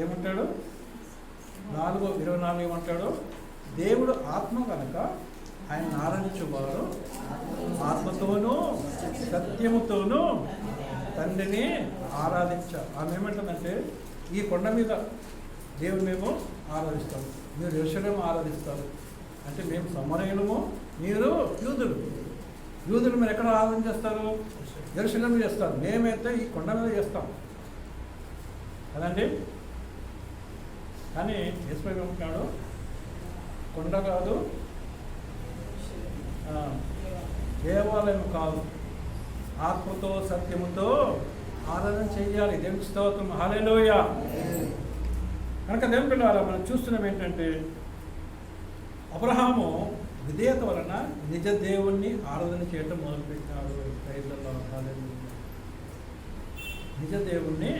ఏమంటాడు? 4:24 ఏమంటాడు? దేవుడు ఆత్మ కనుక ఆయన ఆరాధించువారు ఆత్మతోనూ సత్యముతోనూ తండ్రిని ఆరాధించారు. ఆమె ఏమంటుందంటే, ఈ కొండ మీద దేవుని మేము ఆరాధిస్తాము, మీరు యెరూషలేము ఆరాధిస్తారు. అంటే మేము సమరయులము, మీరు యూదులు. యూదులు మీరు ఎక్కడ ఆరాధన చేస్తారు? యెరూషలేము చేస్తారు. మేమైతే ఈ కొండ మీద చేస్తాం కదండి. కానీ యేసు ఏమంటున్నాడు? కొండ కాదు, దేవాలయం కాదు, ఆత్మతో సత్యముతో ఆరాధన చేయాలి. దేవుని స్తోత్రం, హల్లెలూయా. కనుక దేవుని పిల్లలారా మనం చూస్తున్నాం ఏంటంటే, అబ్రహాము విధేయత వలన నిజ దేవుణ్ణి ఆరాధన చేయటం మొదలుపెట్టినాడు. ప్రైజ్‌లో హల్లెలూయా. నిజ దేవుణ్ణి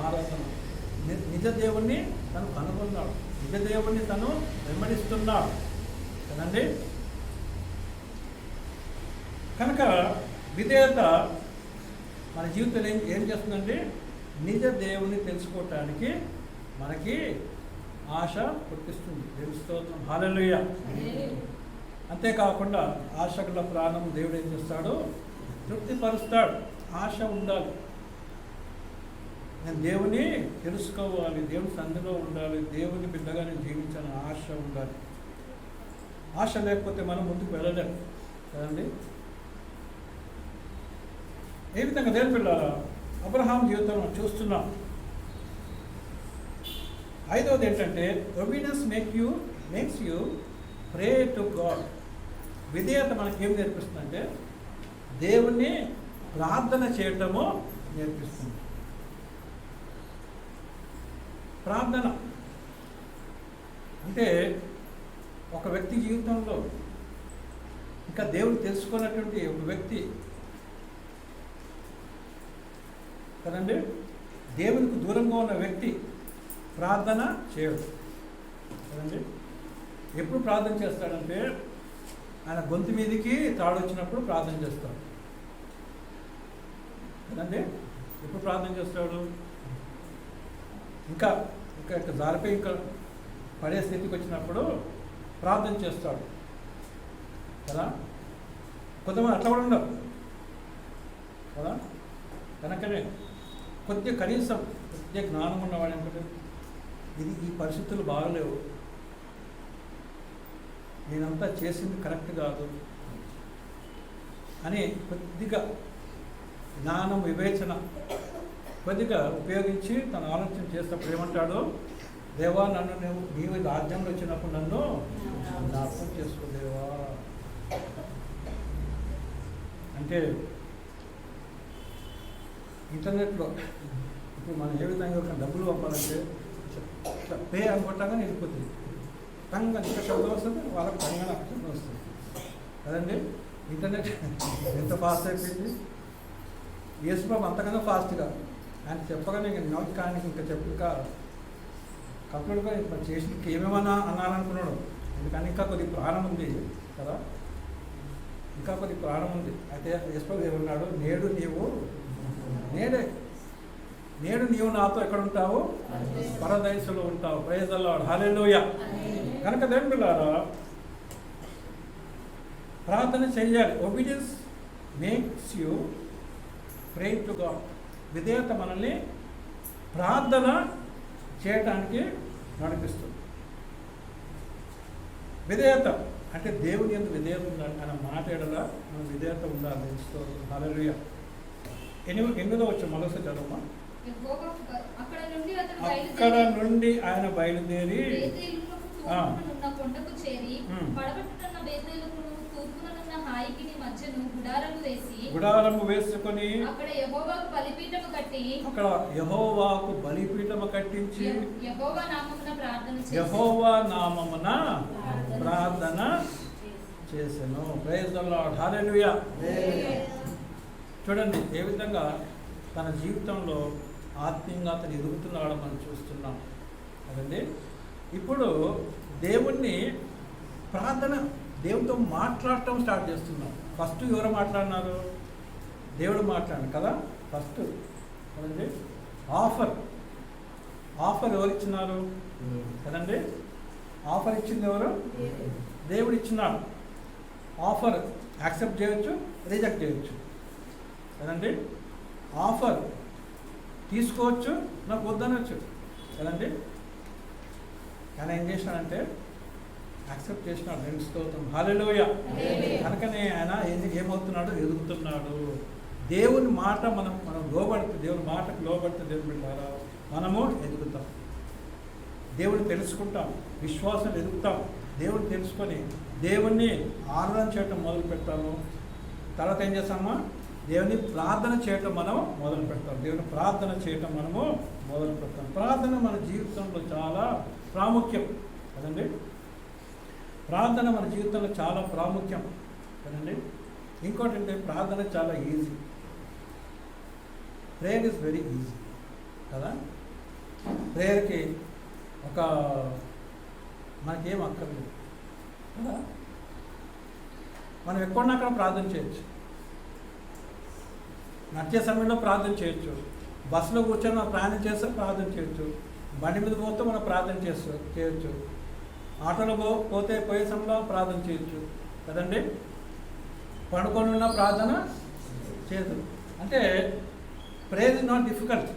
ఆరాధన, నిజ దేవుణ్ణి తను కనుగొన్నాడు, నిజ దేవుణ్ణి తను వెంబడిస్తున్నాడు కదండి. కనుక విధేయత మన జీవితంలో ఏం చేస్తుందండి? నిజ దేవుణ్ణి తెలుసుకోవటానికి మనకి ఆశ పుట్టిస్తుంది. దేవుని స్తోత్రం, హల్లెలూయా. అంతేకాకుండా ఆశ గల ప్రాణం దేవుడు ఏం చేస్తాడు? తృప్తిపరుస్తాడు. ఆశ ఉండాలి. నేను దేవుని తెలుసుకోవాలి, దేవుని సంధిలో ఉండాలి, దేవుని బిడ్డగా నేను జీవించాలని ఆశ ఉండాలి. ఆశ లేకపోతే మనం ముందుకు వెళ్ళలేము కదండి. ఏ విధంగా దేవుని పిల్లలారా అబ్రహాం జీవితం చూస్తున్నాం. 5వది ఏంటంటే, obedience makes you pray to God. విధేయత మనకి ఏం నేర్పిస్తుందంటే, దేవుణ్ణి ప్రార్థన చేయటము నేర్పిస్తుంది. ప్రార్థన అంటే ఒక వ్యక్తి జీవితంలో ఇంకా దేవుడు తెలుసుకున్నటువంటి ఒక వ్యక్తి కదండి, దేవునికి దూరంగా ఉన్న వ్యక్తి ప్రార్థన చేయడు కదండి. ఎప్పుడు ప్రార్థన చేస్తాడంటే, ఆయన గొంతు మీదకి తాడు వచ్చినప్పుడు ప్రార్థన చేస్తాడు కదండి. ఎప్పుడు ప్రార్థన చేస్తాడు? ఇంకా జారిపోయి ఇంకా పడే స్థితికి వచ్చినప్పుడు ప్రార్థన చేస్తాడు కదా. కొంతమంది అట్లా కూడా ఉండరు కదా. కనుకనే కొద్దిగా కనీసం కొద్దిగా జ్ఞానం ఉన్నవాడు ఏంటంటే, ఈ పరిస్థితులు బాగలేవు, నేనంతా చేసింది కరెక్ట్ కాదు అని కొద్దిగా జ్ఞానం, వివేచన కొద్దిగా ఉపయోగించి తన ఆలోచన చేసినప్పుడు ఏమంటాడు? దేవా నన్ను నీవు రాజ్యంలో వచ్చినప్పుడు నన్ను జ్ఞాపకం చేసుకో దేవా. అంటే ఇంటర్నెట్లో ఇప్పుడు మనం ఏ విధంగా ఒక డబ్బులు పంపాలంటే ఇట్లా పే అనుకుంటాగా వెళ్ళిపోతుంది. టంగా ఇంకా శబ్దం వస్తుంది, వాళ్ళకి టంగా శబ్దం వస్తుంది కదండి. ఇంటర్నెట్ ఎంత ఫాస్ట్ అయిపోయింది. యేసుబాబు అంతకన్నా ఫాస్ట్గా ఆయన చెప్పగానే నోట్ కానీ ఇంకా చెప్పక కంప్లీట్గా ఇప్పుడు చేసి ఏమేమన్నా అనాలనుకున్నాడు. ఎందుకని ఇంకా కొద్ది ప్రాణం ఉంది కదా, ఇంకా కొద్ది ప్రాణం ఉంది. అయితే యేసుబాబు ఏమన్నాడు, నేడు నీవు నాతో ఎక్కడ ఉంటావు, పరదైసులో ఉంటావు. ప్రైజ్ ది లార్డ్, హల్లెలూయా. కనుక దేవుని బిడ్డలారా ప్రార్థన చేయాలి. Obedience makes you pray to God. విధేయత మనల్ని ప్రార్థన చేయటానికి నడిపిస్తుంది. విధేయత అంటే దేవుని యందు విధేయత ఉండాలి. ఆయన మాట ఎడలా మనం విధేయత ఉండాలి. హల్లెలూయా. 8వ వచనం మరోసారి చదవమ్మా. అక్కడ నుండి ఆయన బయలుదేరి కొండకు చేరి పడబట్టున్న బేతేలుకు తూర్పునున్న హాయికిని మధ్యను గుడారము వేసుకొని అక్కడ యెహోవాకు బలిపీఠము కట్టించి యెహోవా నామమున ప్రార్థన చేసెను. ప్రైజ్ ది లార్డ్, హల్లెలూయా. చూడండి ఏ విధంగా తన జీవితంలో ఆత్మీయంగా అతను ఎదుగుతున్నాడో మనం చూస్తున్నాం కదండి. ఇప్పుడు దేవుణ్ణి ప్రార్థన, దేవుడితో మాట్లాడటం స్టార్ట్ చేస్తున్నాం. ఫస్ట్ ఎవరు మాట్లాడినారు? దేవుడు మాట్లాడాడు కదా ఫస్ట్ కదండి. ఆఫర్ ఎవరు ఇచ్చినారు కదండి. ఆఫర్ ఇచ్చింది ఎవరు? దేవుడు ఇచ్చినాడు. ఆఫర్ యాక్సెప్ట్ చేయొచ్చు, రిజెక్ట్ చేయొచ్చు కదండి. ఆఫర్ తీసుకోవచ్చు, నాకు వద్దనొచ్చు కదండి. కానీ ఏం చేసినాడంటే యాక్సెప్ట్ చేసినాడు. రెండు స్తోత్రం, హల్లెలూయా. కనుకనే ఆయన ఏమవుతున్నాడు? ఎదుగుతున్నాడు. దేవుని మాట మనం లోబడితే, దేవుని మాటకు లోబడితే దేవుని బిడ్డలారా మనము ఎదుగుతాం. దేవుని తెలుసుకుంటాం, విశ్వాసం ఎదుగుతాం. దేవుని తెలుసుకొని దేవుణ్ణి ఆరాధన చేయటం మొదలు పెడతాము. తర్వాత ఏం చేస్తామా? దేవుని ప్రార్థన చేయటం మనం మొదలు పెడతాం. దేవుని ప్రార్థన చేయటం మనము మొదలు పెడతాం. ప్రార్థన మన జీవితంలో చాలా ప్రాముఖ్యం కదండి. ప్రార్థన మన జీవితంలో చాలా ప్రాముఖ్యం కదండి. ఇంకోటి అంటే ప్రార్థన చాలా easy. Prayer is very easy కదా. ప్రేయర్కి మనకేం అక్కర్లేదు కదా. మనం ఎక్కడున్నా అక్కడ ప్రార్థన చేయొచ్చు. నడిచే సమయంలో ప్రార్థన చేయొచ్చు, బస్సులో కూర్చొని మనం ప్రయాణం చేస్తే ప్రార్థన చేయొచ్చు, బండి మీద పోతే మనం ప్రార్థన చేయొచ్చు, ఆటోలో పోయే సమయంలో ప్రార్థన చేయొచ్చు కదండి. పడుకొని ఉన్న ప్రార్థన చేయదు. అంటే ప్రేయర్ ఇస్ నాట్ డిఫికల్ట్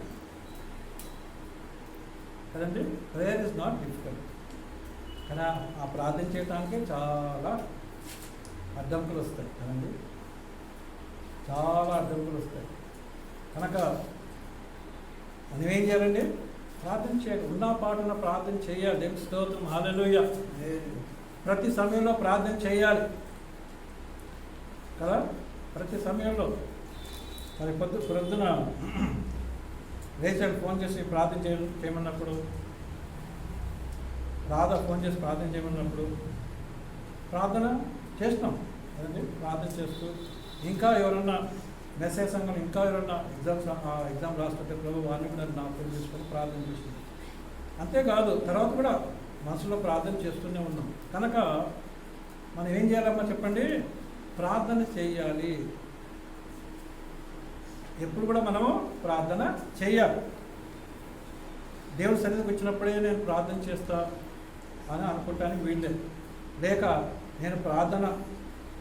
కదండి. Prayer is not difficult. కానీ ఆ ప్రార్థన చేయడానికి చాలా అడ్డంకులు వస్తాయి కదండి. చాలా అడ్డంకులు వస్తాయి. కనుక మనం ఏం చేయాలండి? ప్రార్థన చేయాలి. ఉన్న పాటున ప్రార్థన చేయాలి. దేవుని స్తోత్రం, హల్లెలూయా. ప్రతి సమయంలో ప్రార్థన చేయాలి కదా. ప్రతి సమయంలో మరి పొద్దున రేచల్ ఫోన్ చేసి ప్రార్థన చేయమన్నప్పుడు, రాధా ఫోన్ చేసి ప్రార్థన చేయమన్నప్పుడు ప్రార్థన చేస్తున్నాం కదండి. ప్రార్థన చేస్తూ ఇంకా ఎవరన్నా మెసేజ్ సంఘం ఇంకా ఎవరన్నా ఎగ్జామ్ రాస్తుంటే ప్రభు వారిని కూడా జ్ఞాపకం చేసుకొని ప్రార్థన చేస్తుంది. అంతేకాదు తర్వాత కూడా మనసులో ప్రార్థన చేస్తూనే ఉన్నాం. కనుక మనం ఏం చేయాలమ్మా చెప్పండి? ప్రార్థన చేయాలి. ఎప్పుడు కూడా మనము ప్రార్థన చేయాలి. దేవుడి సన్నిధికి వచ్చినప్పుడే నేను ప్రార్థన చేస్తా అని అనుకోవటానికి వీల్లేదు. లేక నేను ప్రార్థన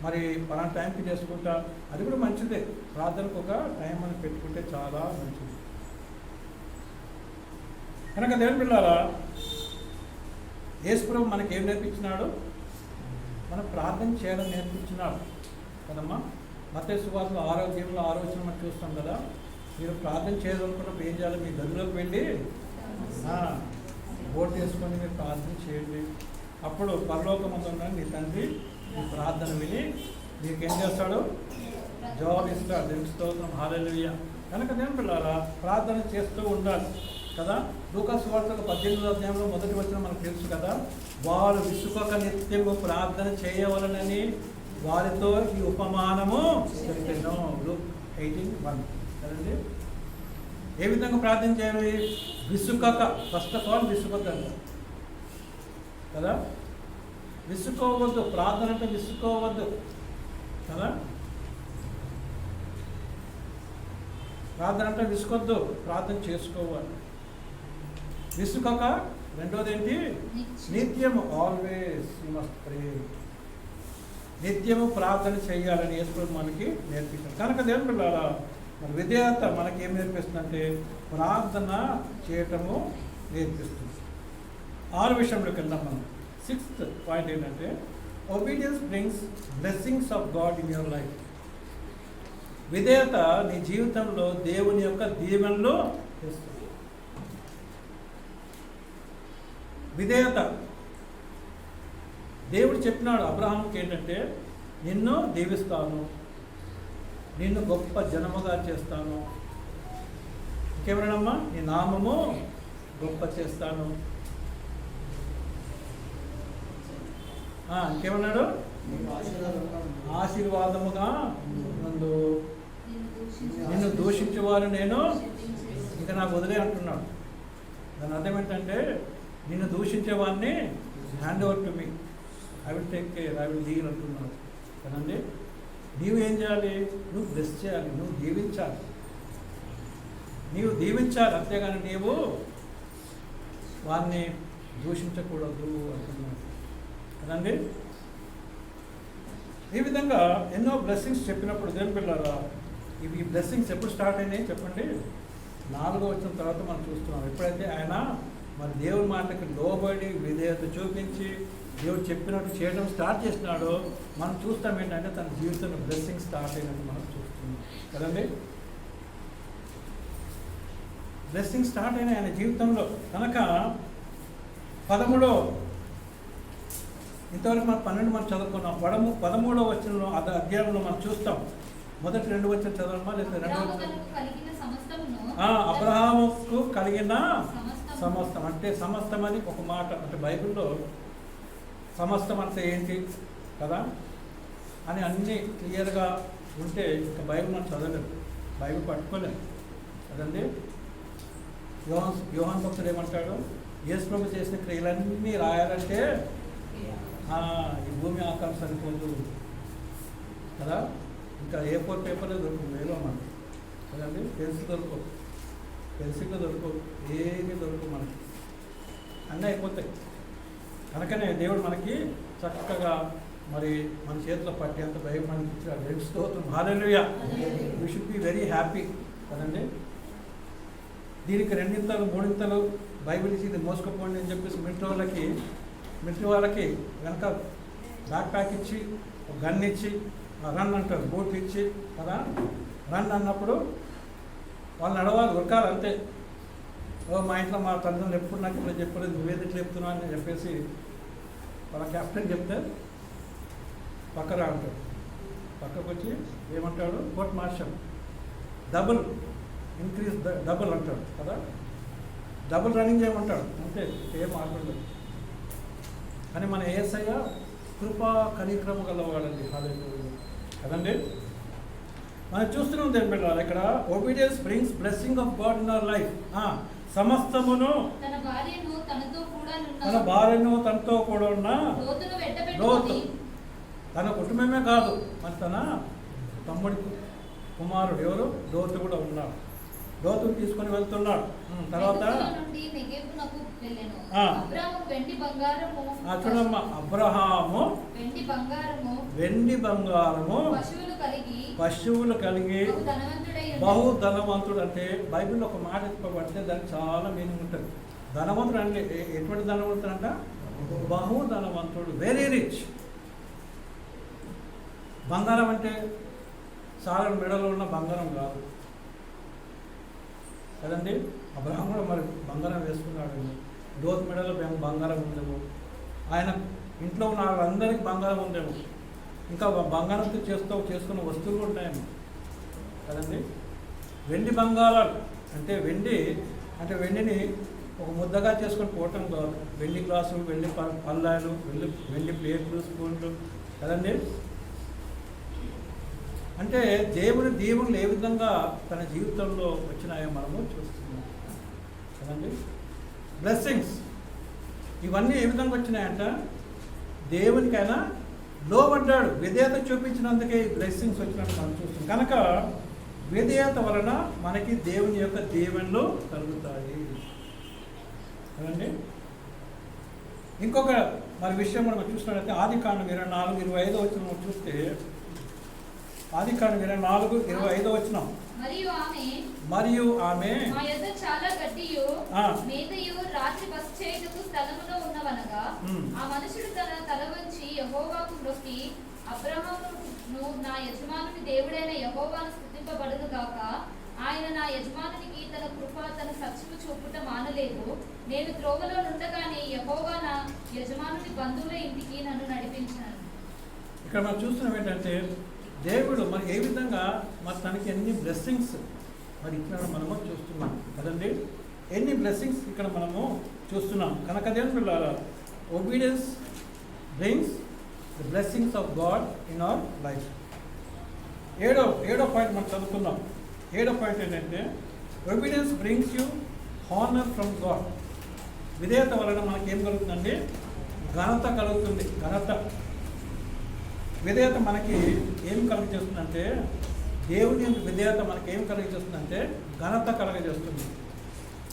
మరి పలానా టైంకి చేసుకుంటా, అది కూడా మంచిదే. ప్రార్థనకు ఒక టైం అని పెట్టుకుంటే చాలా మంచిది. కనుక దేవుని పిల్లారా, యేసు ప్రభు మనకి ఏం నేర్పించినాడు? మనం ప్రార్థన చేయాలని నేర్పించినాడు కదమ్మా. మత్తయి సువార్తలో 6వ అధ్యాయంలో 6వ వచనం మనం చూస్తాం కదా. మీరు ప్రార్థన చేయాలనుకున్నప్పుడు ఏం చేయాలి? మీ గదిలోకి వెళ్ళి బోట్ వేసుకొని మీరు ప్రార్థన చేయండి. అప్పుడు పరలోకమందున్న నీ తండ్రి నీ ప్రార్థన విని నీకేం చేస్తాడు? జవాబు ఇస్తాడు. దేవునికి స్తోత్రం, హల్లెలూయా. కనుక దేవుని పిల్లారా, ప్రార్థన చేస్తూ ఉండాలి కదా. లూకాసు వార్తలు 18వ అధ్యాయంలో మొదటి వచనం మనకు తెలుసు కదా. వారు విసుకక నిత్యము ప్రార్థన చేయవలనని వారితో ఈ ఉపమానము చెప్పాను. లూక్ 18:1 కదండి. ఏ విధంగా ప్రార్థన చేయాలి? విసుకక. ఫస్ట్ ఆఫ్ ఆల్ విసుకొద్దంట కదా. విసుకోవద్దు. ప్రార్థన అంటే విసుకోవద్దు కదా. ప్రార్థన అంటే విసుకొద్దు, ప్రార్థన చేసుకోవాలి. విసుకక. రెండోది ఏంటి? నిత్యము. ఆల్వేస్ యు మస్ట్ ప్రే. నిత్యము ప్రార్థన చేయాలని యేసు మనకి నేర్పించారు. కనుక దేవుని పిల్లారా, మరి విధేయత మనకి ఏం నేర్పిస్తుందంటే ప్రార్థన చేయటము నేర్పిస్తుంది. 6 విషయంలోకి వెళ్దాం మనం. 6th పాయింట్ ఏంటంటే obedience brings blessings of God in your life. విధేయత నీ జీవితంలో దేవుని యొక్క దీవెనలు తెస్తుంది. విధేయత. దేవుడు చెప్పినాడు అబ్రహాంకి ఏంటంటే, నిన్ను దీవిస్తాను, నిన్ను గొప్ప జనముగా చేస్తాను, ఇంకేమన్నాడమ్మా? నీ నామము గొప్ప చేస్తాను. ఇంకేమన్నాడు? ఆశీర్వాదముగా నందు, నిన్ను దూషించేవారు నేను ఇంకా నాకు వదిలే అంటున్నాడు. దాని అర్థం ఏంటంటే, నిన్ను దూషించేవాడిని hand over to me, I will take care, I will deal అంటున్నాడు కదండి. నీవు ఏం చేయాలి? నువ్వు బ్లెస్ చేయాలి, నువ్వు దీవించాలి, నీవు దీవించాలి, అంతేగాని నీవు వారిని దూషించకూడదు అంటున్నాడు కదండి. ఈ విధంగా ఎన్నో బ్లెస్సింగ్స్ చెప్పినప్పుడు దేవుని పిల్లారా, ఈ బ్లెస్సింగ్స్ ఎప్పుడు స్టార్ట్ అయినాయి చెప్పండి? 4వ వచనం తర్వాత మనం చూస్తున్నాం. ఎప్పుడైతే ఆయన మరి దేవుని మాటకి లోబడి విధేయత చూపించి దేవుడు చెప్పినట్టు చేయడం స్టార్ట్ చేసినాడో మనం చూస్తాం ఏంటంటే తన జీవితంలో బ్లెస్సింగ్ స్టార్ట్ అయినట్టు మనం చూస్తున్నాం కదండి. బ్లెస్సింగ్ స్టార్ట్ అయిన ఆయన జీవితంలో. కనుక 13 ఇంతవరకు మనం 12 మనం చదువుకున్నాం. 13వ వచనంలో అధ్యాయంలో మనం చూస్తాం. మొదటి 2 వచనం చదవమా, లేదా 2వ వచనం? అబ్రహాముకు కలిగిన సమస్తం. అంటే సమస్తం అని ఒక మాట, అంటే బైబిల్లో సమస్తం అంటే ఏంటి కదా అని అన్నీ క్లియర్గా ఉంటే ఇంకా బైబిల్ మనం చదవలేము, బైబిల్ పట్టుకోలేము కదండి. యోహాన్ భక్తుడు ఏమంటాడు? యేసు ప్రభు చేసిన క్రియలన్నీ రాయాలంటే ఈ భూమి ఆకారం సరిపోదు కదా. ఇంకా A4 పేపర్లో దొరుకుతుంది, వేలో మనకి కదండి. పెన్సిల్ దొరకవు, ఏమీ దొరకవు మనకి, అన్నీ అయిపోతాయి. కనుకనే దేవుడు మనకి చక్కగా మరి మన చేతిలో పట్టేంత భయం మనకి ఇచ్చాడు. దేవునికి స్తోత్రం, hallelujah. We should be very happy కదండి. దీనికి 2 3 బైబిల్ ఇచ్చి ఇది మోసుకుపోండి అని చెప్పేసి మిలిటరీ వాళ్ళకి వెనక బ్యాక్ ప్యాక్ ఇచ్చి ఒక గన్ ఇచ్చి రన్ అంటారు, బూట్లు ఇచ్చి కదా. రన్ అన్నప్పుడు వాళ్ళు నడవాలి, ఉరకాలి అంతే. మా ఇంట్లో మా తల్లిదండ్రులు ఎప్పుడు నాకు ఇప్పుడు చెప్పలేదు, నువ్వేది చెప్తున్నావు అని చెప్పేసి వాళ్ళ కెప్టెన్ చెప్తే పక్కన అంటాడు. పక్కకు వచ్చి ఏమంటాడు? Court martial double increase double అంటాడు కదా. డబుల్ రన్నింగ్ చేయమంటాడు అంతే, ఏం మాట్లాడలేదు. కానీ మన యేసయ్య కృపా కనిక్రమ గలవాడండి, హల్లెలూయా కదండి. మనం చూస్తున్నాం దేని బిడ్డలారా, ఇక్కడ obedience brings blessing of God in our life. సమస్తమును తన భార్యను తనతో కూడా ఉన్న లోతు, తన కుటుంబమే కాదు మరి తన తమ్ముడి కుమారుడు ఎవరు? లోతు కూడా ఉన్నాడు. లోతును తీసుకొని వెళ్తున్నాడు. తర్వాత చూడమ్మా, అబ్రహాము వెండి బంగారము పశువులు కలిగి బహు ధనవంతుడు. అంటే బైబిల్లో ఒక మాట చెప్పబడితే దానికి చాలా మీనింగ్ ఉంటుంది. ధనవంతుడు అంటే ఎటువంటి ధనవంతుడు అంట? బహు ధనవంతుడు, వెరీ రిచ్. బంగారం అంటే చాలా మెడలో ఉన్న బంగారం కాదు కదండి. అబ్రహాం కూడా మరి బంగారం వేసుకున్నాడు. లోతు మెడలో బంగారం ఉందేమో, ఆయన ఇంట్లో ఉన్న వాళ్ళందరికీ బంగారం ఉందేమో, ఇంకా బంగారంతో చేసుకున్న వస్తువులు ఉంటాయేమో కదండి. వెండి బంగారాలు అంటే వెండిని ఒక ముద్దగా చేసుకొని పోవటం కాదు. వెండి గ్లాసులు, వెండి పళ్ళాలు, వెండి ప్లేట్లు, స్పూన్లు కదండి. అంటే దేవుని దీవులు ఏ విధంగా తన జీవితంలో వచ్చినాయో మనము చూస్తున్నాం కదండి. బ్లెస్సింగ్స్ ఇవన్నీ ఏ విధంగా వచ్చినాయంట, దేవునికైనా లోబడ్డాడు, విధేయత చూపించినందుకే ఈ బ్లెస్సింగ్స్ వచ్చినట్టు మనం చూస్తాం. కనుక విధేయత వలన మనకి దేవుని యొక్క దీవెనలు కలుగుతాయి కదండి. ఇంకొక మరి విషయం మనం చూసినట్లయితే ఆదికాండం 24:25 వచనం చూస్తే, ఆదికాండం 24:25 వచనం, మరియు ఆమె మా యొద్ద చాలా గడ్డియు మేతయు రాత్రి బస చేయుటకు స్థలములో ఉన్నవనగా, ఆ మనుషుడు తన తల వంచి యెహోవాకు మొక్కి, అబ్రహామును నా యజమానుని దేవుడైన యెహోవాను స్తుతింపబడును గాక, ఆయన నా యజమానునికి తన కృప తన సత్యము చూపుట మానలేదు, నేను త్రోవలో నుండగానే యెహోవా నా యజమానుని బంధువుల ఇంటికి నన్ను నడిపించాను. ఇక్కడ మనం చూస్తున్నాం ఏంటంటే, దేవుడు మరి ఏ విధంగా మరి తనకి ఎన్ని బ్లెస్సింగ్స్ మరి ఇక్కడ మనము చూస్తున్నాం కదండి. ఎన్ని బ్లెస్సింగ్స్ ఇక్కడ మనము చూస్తున్నాం. కనుక దేవుని obedience brings the blessings of God in our life. ఏడో పాయింట్ మనం చదువుకుందాం. 7వ పాయింట్ ఏంటంటే, obedience brings you honour from God. విధేయత వలన మనకి ఏం కలుగుతుందండి, ఘనత కలుగుతుంది. విధేయత మనకి ఏం కలుగజేస్తుందంటే, దేవుని యొక్క విధేయత మనకి ఏం కలుగజేస్తుందంటే ఘనత కలుగజేస్తుంది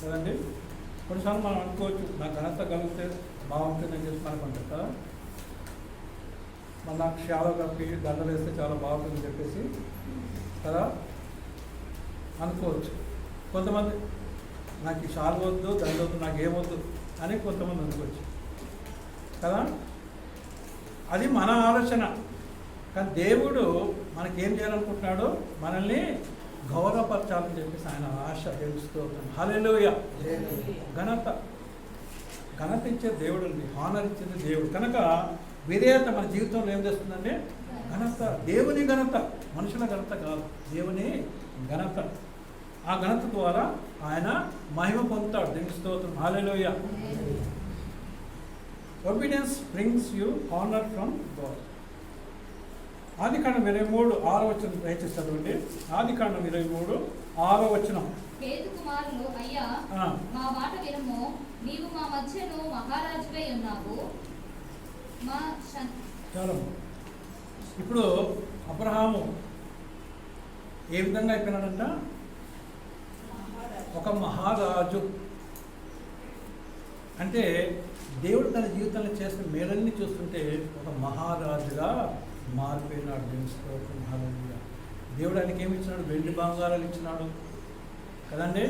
కదండి. కొన్నిసార్లు మనం అనుకోవచ్చు, నాకు ఘనత కలిగితే బాగుంటుందని చెప్పి మనకు అంటారు కదా, మన నాకు షాలో కప్పి దండలు వేస్తే చాలా బాగుంటుందని చెప్పేసి కదా అనుకోవచ్చు. కొంతమంది నాకు ఈ షాల్ వద్దు, దండ వద్దు, నాకు ఏమొద్దు అని కొంతమంది అనుకోవచ్చు కదా. అది మన ఆలోచన. కానీ దేవుడు మనకేం చేయాలనుకుంటున్నాడు, మనల్ని గౌరవపరచాలని చెప్పేసి ఆయన ఆశ తెలుస్తూ ఉంటాం. హల్లెలూయా. ఘనత ఇచ్చే దేవుడు అండి, హానర్ ఇచ్చేది దేవుడు. కనుక విధేయత మన జీవితంలో ఏం చేస్తుందండి, ఘనత. దేవుని ఘనత, మనుషుల ఘనత కాదు, దేవుని ఘనత. ఆ ఘనత ద్వారా ఆయన మహిమ పొందుతాడు. దేవుని స్తోత్రం. Hallelujah. Obedience brings you honour from God. ఆదికాండం 23:6 వచనం దయచేసి చదవండి. ఆదికాండం 23:6 వచనం. హేతు కుమారులు, అయ్యా మా మాట వినుము, నీవు మా మధ్యను మహారాజువై ఉన్నావు. చాలా. ఇప్పుడు అబ్రహాము ఏ విధంగా అయిపోయినాడంట, ఒక మహారాజు. అంటే దేవుడు తన జీవితంలో చేసిన మేలన్నీ చూస్తుంటే ఒక మహారాజుగా మారిపోయినాడు. దేవుడు ఆయనకి ఏమి ఇచ్చినాడు, వెండి బంగారాలు ఇచ్చినాడు కదండి.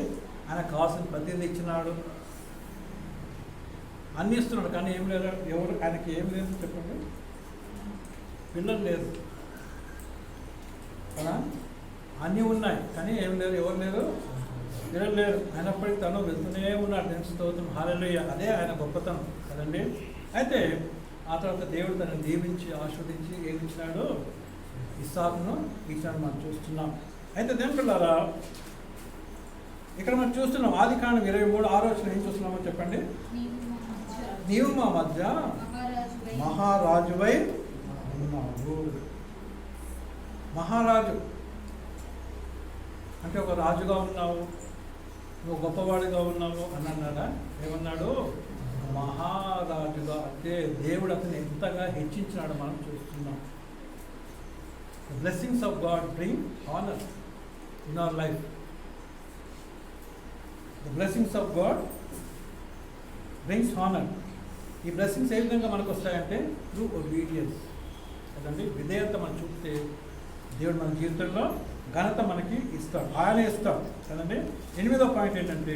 ఆయన కావాల్సిన ప్రతిదీ ఇచ్చినాడు, అన్నీ ఇస్తున్నాడు. కానీ ఏం లేదు, ఆయనకి ఏం లేదు చెప్పండి, పిల్లలు లేదు కదా. అన్నీ ఉన్నాయి కానీ ఏం లేదు, ఎవరు లేరు, పిల్లలు లేరు. అయినప్పటికీ తను వెళ్తూనే ఉన్నాడు. దేవుని స్తోత్రం. హల్లెలూయా. అదే ఆయన గొప్పతనం కదండి. అయితే ఆ తర్వాత దేవుడు తనని దీవించి ఆశీర్వదించి ఏమి ఇచ్చినాడు, ఇస్సాకును ఇచ్చాడు మనం చూస్తున్నాం. అయితే దేవుని పిల్లలారా, ఇక్కడ మనం చూస్తున్నాం ఆదికాండం 23:6 వచనం ఏం చూస్తున్నామో చెప్పండి. నీవు మా మధ్య మహారాజువై ఉన్నావు. మహారాజు అంటే ఒక రాజుగా ఉన్నావు, నువ్వు గొప్పవాడిగా ఉన్నావు అని అన్నాడా? ఏమన్నాడు? మహారాజుగా. అంటే దేవుడు అతను ఎంతగా హెచ్చించినాడు మనం చూస్తున్నాం. The blessings of God bring honor in our life. The blessings of God brings honor. ఈ బ్లెస్సింగ్స్ ఏ విధంగా మనకు వస్తాయంటే త్రూ ఒబీడియన్స్ కదండి. విధేయత మనం చూపితే దేవుడు మన జీవితంలో ఘనత మనకి ఇస్తాడు, ఆయన ఇస్తాడు కదండి. 8వ పాయింట్ ఏంటంటే,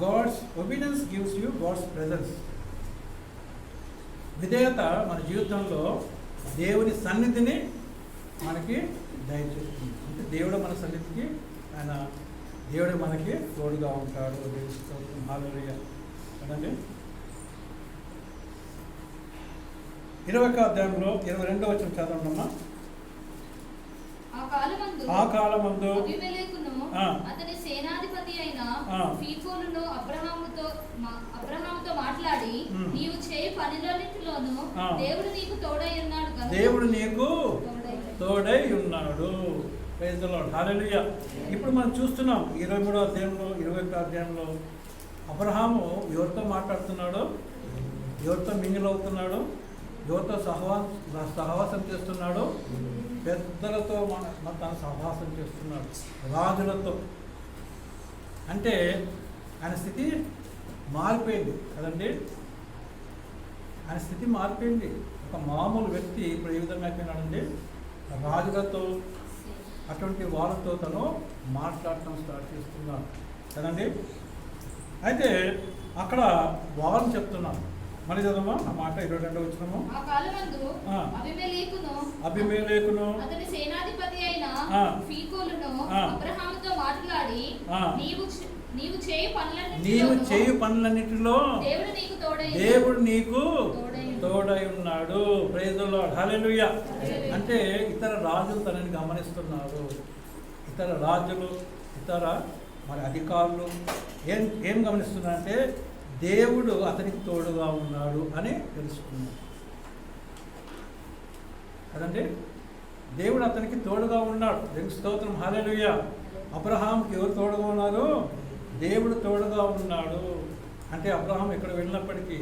God's obedience gives you God's presence. విధేయత మన జీవితంలో దేవుని సన్నిధిని మనకి దయచేస్తుంది. అంటే దేవుడు మన సన్నిధికి దేవుడు మనకి తోడుగా ఉంటాడు. హల్లెలూయా కదండి. 21వ అధ్యాయంలో 22వ వచనం చదవండమ్మా. ఆ కాలమందు అబీమెలెకును అతని సేనాధిపతి అయిన ఫీకోలును అబ్రహాముతో మాట్లాడి, నీవు చేయు పనులన్నిటిలోనూ దేవుడు నీకు తోడై ఉన్నాడు కదా. దేవుడు నీకు తోడై ఉన్నాడు. Praise the Lord. హల్లెలూయా. ఇప్పుడు మనం చూస్తున్నాం 23వ అధ్యాయంలో 21వ అధ్యాయంలో అబ్రహాము ఎవరితో మాట్లాడుతున్నాడో, ఎవరితో మింగిల్ అవుతున్నాడో, ఎవరితో సహవాసం చేస్తున్నాడో, పెద్దలతో తన సహవాసం చేస్తున్నాడు, రాజులతో. అంటే ఆయన స్థితి మారిపోయింది కదండి. ఆయన స్థితి మారిపోయింది. ఒక మామూలు వ్యక్తి ఇప్పుడు ఏ విధంగా అయిపోయినాడండి, రాజులతో అటువంటి వాళ్ళతో తను మాట్లాడటం స్టార్ట్ చేస్తున్నాడు కదండి. అయితే అక్కడ వాళ్ళు చెప్తున్నారు. మళ్ళీ చదవమా ఆ మాట 22వ వచనము. అబీమెలెకును అతని సేనాధిపతి అయిన ఫీకోలును అబ్రహాముతో మాట్లాడి, నీవు చేయు పనులన్నిటిలో దేవుడు నీకు తోడై ఉన్నాడు. Praise the Lord. హల్లెలూయా. అంటే ఇతర రాజులు తనని గమనిస్తున్నారు. ఇతర రాజులు, ఇతర మరి అధికారులు ఏం గమనిస్తున్నారంటే దేవుడు అతనికి తోడుగా ఉన్నాడు అని తెలుసుకున్నాడు కదండి. దేవుడు అతనికి తోడుగా ఉన్నాడు. దేవునికి స్తోత్రం. హల్లెలూయా. అబ్రహాంకి ఎవరు తోడుగా ఉన్నారు? దేవుడు తోడుగా ఉన్నాడు. అంటే అబ్రహాం ఎక్కడ వెళ్ళినప్పటికీ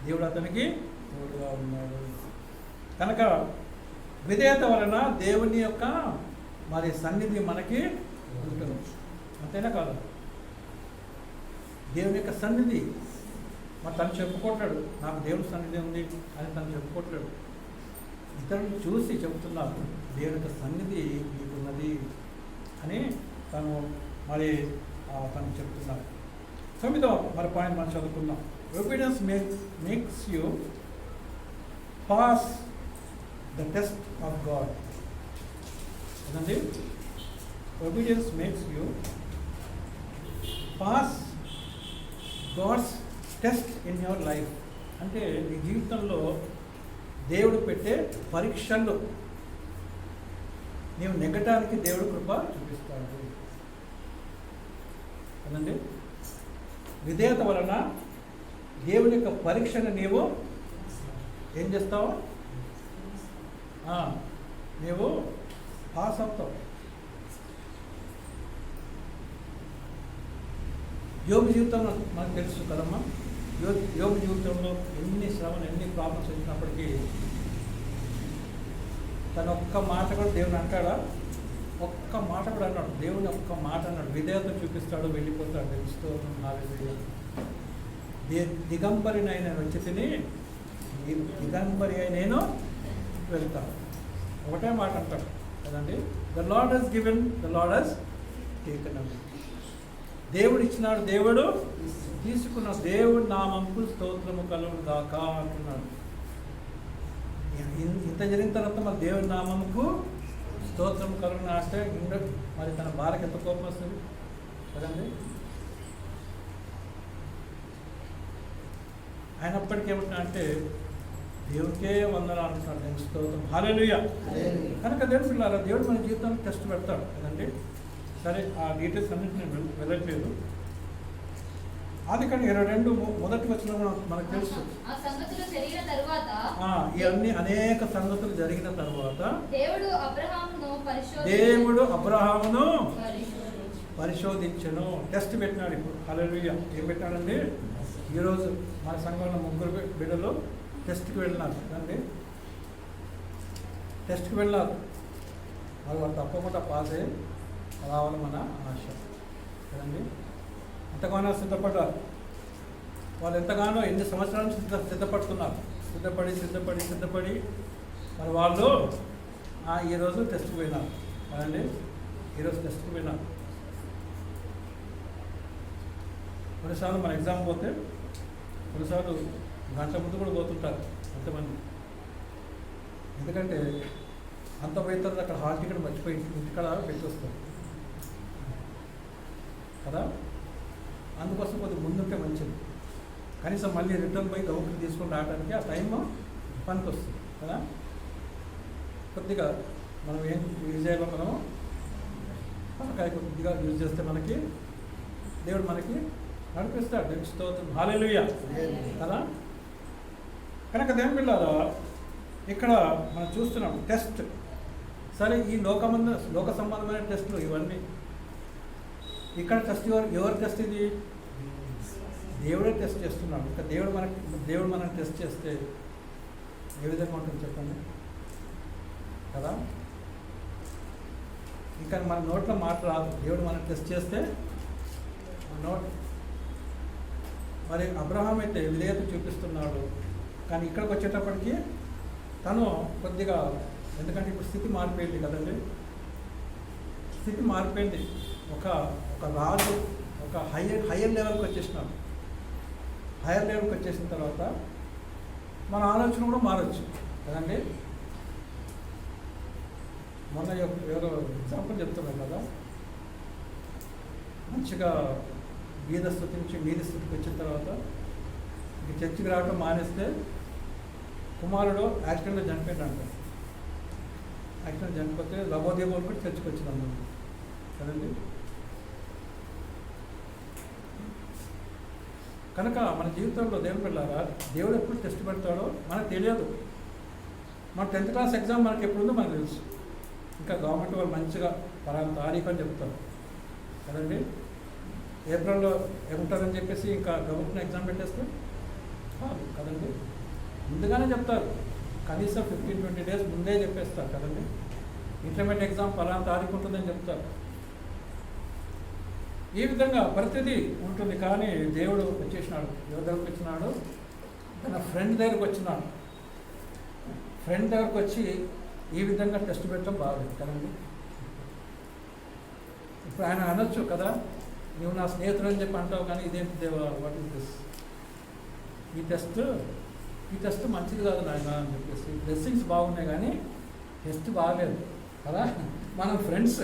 దేవుడు అతనికి తోడుగా ఉన్నాడు. కనుక విధేయత వలన దేవుని యొక్క మరి సన్నిధి మనకి ఉంటుంది. అంతేనా కాదు? దేవుని యొక్క సన్నిధి మరి తను చెప్పుకుంటాడు, నాకు దేవుని సన్నిధి ఉంది అని తను చెప్పుకుంటాడు. ఇతరులు చూసి చెబుతున్నారు, దేవుని యొక్క సన్నిధి మీకున్నది అని తను మరి తను చెప్తున్నారు. 9వ మరి పాయింట్ మనం చదువుకుందాం. Obedience makes you pass the test of God. అదండి, obedience makes you pass God's test in your life. అంటే నీ జీవితంలో దేవుడు పెట్టే పరీక్షల్లో నీవు నెగ్గటానికి దేవుడు కృప చూపిస్తాడు కదండి. విధేయత వలన దేవుని యొక్క పరీక్షను నీవు ఏం చేస్తావు? నీవు పాస్ అవుతావు. యోబు జీవితంలో మనకు తెలుసు కదమ్మా. యోబు జీవితంలో ఎన్ని శ్రమలు, ఎన్ని ప్రాబ్లమ్స్ వచ్చినప్పటికీ తను ఒక్క మాట కూడా దేవుని అంటాడా? ఒక్క మాట కూడా అన్నాడు. దేవుని ఒక్క మాట అన్నాడు. విధేయత చూపిస్తాడు, వెళ్ళిపోతాడు. తెలుస్తూ దిగంబరినైనా వచ్చి తిని దిగంబరి అయి నేను వెళ్తాను. ఒకటే మాట అంటాడు కదండి. The lord has given, the lord has taken away. దేవుడు ఇచ్చినాడు, దేవుడు తీసుకున్న. దేవుడి నామంకు స్తోత్రము కలుగును గాక అంటున్నాడు. ఇంత జరిగిన తర్వాత మరి దేవుడి నామముకు స్తోత్రం కలుగును అంటే మరి తన భార్యకి ఎంత కోపం వస్తుంది కదండి. అయినప్పటికీ ఏమంటున్నా అంటే దేవుడికే వందనాలు అంటున్నాడు. దేవుని స్తోత్రం. హల్లెలూయా. కనుక దేవుడు పిల్లారా, దేవుడు మన జీవితాన్ని టెస్ట్ పెడతాడు కదండి. సరే, ఆ డీటెయిల్స్ అన్నింటినీ వెళ్ళట్లేదు. ఆదికాండం 22 మొదటి వచనంలో మనకు తెలుసు. ఇవన్నీ అనేక సంగతులు జరిగిన తర్వాత దేవుడు అబ్రహామును పరిశోధించను. టెస్ట్ పెట్టినాడు. ఇప్పుడు హల్లెలూయా. ఏం పెట్టాడండి? ఈరోజు మన సంఘంలో 3 బిడ్డలు టెస్ట్కి వెళ్ళినారు కదండి. టెస్ట్కి వెళ్ళారు. వాళ్ళు తప్పకుండా పాస్ అయ్యి రావాలి మన ఆశ కదండి. ఎంతగానో సిద్ధపడ్డారు వాళ్ళు. ఎంతగానో ఎన్ని సంవత్సరాల నుంచి సిద్ధపడుతున్నారు. సిద్ధపడి మరి వాళ్ళు ఈరోజు టెస్ట్కి పోయినారు కదండి. ఈరోజు టెస్ట్కి పోయినారు. కొన్నిసార్లు మన ఎగ్జామ్ పోతే కొన్నిసార్లు గంట ముందు కూడా పోతుంటారు కొంతమంది. ఎందుకంటే అంత పోయిన తర్వాత అక్కడ హాల్ టికెట్ మర్చిపోయి ఇంటికాడ పెట్టొస్తారు కదా. అందుకోసం కొద్దిగా ముందుంటే మంచిది. కనీసం మళ్ళీ రిటర్న్ పోయి గౌరవం తీసుకొని రావడానికి ఆ టైం పనికి వస్తుంది. కదా. కొద్దిగా మనం ఏం యూజ్ చేయాలో మనము తలకాయ కొద్దిగా యూజ్ చేస్తే మనకి దేవుడు మనకి నడిపిస్తాడు. దేవుని స్తోత్రం, హల్లెలూయా కదా. కనుక దేవుని పిల్లారా, ఇక్కడ మనం చూస్తున్నాం టెస్ట్. సరే, ఈ లోక సంబంధమైన టెస్టులు ఇవన్నీ. ఇక్కడ టెస్ట్ ఎవరు టెస్ట్? ఇది దేవుడే టెస్ట్ చేస్తున్నాడు. ఇంకా దేవుడు మనం టెస్ట్ చేస్తే ఏ విధంగా ఉంటుంది చెప్పండి కదా. ఇంకా మన నోట్లో మాట రాదు. దేవుడు మనం టెస్ట్ చేస్తే మన నోట్. మరి అబ్రహాం అయితే విధేయత చూపిస్తున్నాడు, కానీ ఇక్కడికి వచ్చేటప్పటికి తను కొద్దిగా, ఎందుకంటే ఇప్పుడు స్థితి మారిపోయింది కదండి. స్థితి మారిపోయింది. ఒక రాజు ఒక హయ్యర్ లెవెల్కి వచ్చేసినాడు. హయ్యర్ లెవెల్కి వచ్చేసిన తర్వాత మన ఆలోచన కూడా మారచ్చు కదండి. మొన్న ఎవరో ఎగ్జాంపుల్ చెప్తున్నాను కదా, మంచిగా బీద స్థితి నుంచి మీది స్థితికి వచ్చిన తర్వాత ఇంక చర్చికి రావడం మానేస్తే కుమారుడు యాక్సిడెంట్లో చనిపోయిందంట. యాక్సిడెంట్ చనిపోతే లవోదేవులు కూడా చర్చికి వచ్చినాము కదండి. కనుక మన జీవితంలో దేవుని పిల్లారా, దేవుడు ఎప్పుడు టెస్ట్ పెడతాడో మనకు తెలియదు. మన 10th క్లాస్ ఎగ్జామ్ మనకి ఎప్పుడుందో మనకు తెలుసు. ఇంకా గవర్నమెంట్ వాళ్ళు మంచిగా పలానా తారీఖు అని చెప్తారు కదండి. ఏప్రిల్లో ఏముంటుందని చెప్పేసి ఇంకా గవర్నమెంట్ ఎగ్జామ్ పెట్టేస్తే కాదు కదండి. ముందుగానే చెప్తారు, కనీసం 15-20 డేస్ ముందే చెప్పేస్తారు కదండి. ఇంటర్మీడియట్ ఎగ్జామ్ పలానా తారీఖు ఉంటుందని చెప్తారు. ఈ విధంగా ప్రతిదీ ఉంటుంది. కానీ దేవుడు వచ్చేసినాడు. ఎవరి దగ్గరకు వచ్చినాడు? తన ఫ్రెండ్ దగ్గరకు వచ్చినాడు. ఫ్రెండ్ దగ్గరకు వచ్చి ఈ విధంగా టెస్ట్ పెట్టడం బాగలేదు కదండి. ఇప్పుడు ఆయన అనొచ్చు కదా, నువ్వు నా స్నేహితుడు అని చెప్పి అంటావు, కానీ ఇదేంటి దేవా, వాట్ ఈస్ దిస్? ఈ టెస్ట్ మంచిది కాదు నాయన అని చెప్పేసి. బ్లెస్సింగ్స్ బాగున్నాయి కానీ టెస్ట్ బాగలేదు కదా. మన ఫ్రెండ్స్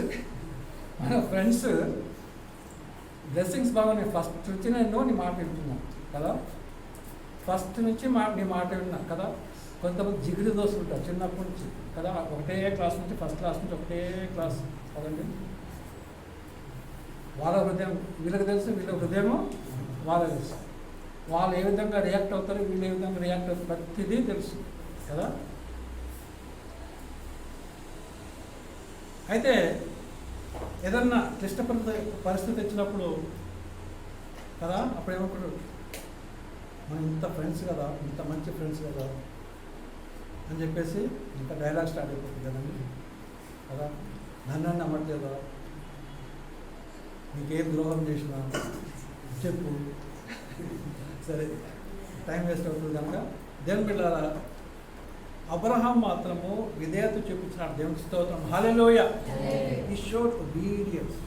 బ్లెస్సింగ్స్ బాగున్నాయి. ఫస్ట్ నుంచి నేను నీ మాట వింటున్నాను కదా. ఫస్ట్ నుంచి నీ మాట విన్నా కదా. కొంతమంది జిగిరి దోస్తులు ఉంటారు చిన్నప్పటి నుంచి కదా. ఒకటే క్లాస్ నుంచి, ఫస్ట్ క్లాస్ నుంచి ఒకటే క్లాస్ కదండి. వాళ్ళ హృదయం వీళ్ళకి తెలుసు, వీళ్ళ హృదయము వాళ్ళకి తెలుసు. వాళ్ళు ఏ విధంగా రియాక్ట్ అవుతారు, వీళ్ళు ఏ విధంగా రియాక్ట్ అవుతారు, ప్రతిదీ తెలుసు కదా. అయితే ఏదన్నా క్లిష్టపరిత పరిస్థితి వచ్చినప్పుడు కదా, అప్పుడు ఏమప్పుడు మనం ఇంత ఫ్రెండ్స్ కదా, ఇంత మంచి ఫ్రెండ్స్ కదా అని చెప్పేసి ఇంకా డైలాగ్ స్టార్ట్ అయిపోతుంది కదండి కదా. నన్ను నమ్మట్లేదా, నీకేం ద్రోహం చేసినా చెప్పు. సరే, టైం వేస్ట్ అవుతుంది కనుక దేవుని బిడ్డలారా, అబ్రహాం మాత్రము విధేయత చూపించినాడు. దేవుని స్తోత్రం, హల్లెలూయా. హి షోడ్ ఒబీడియన్స్.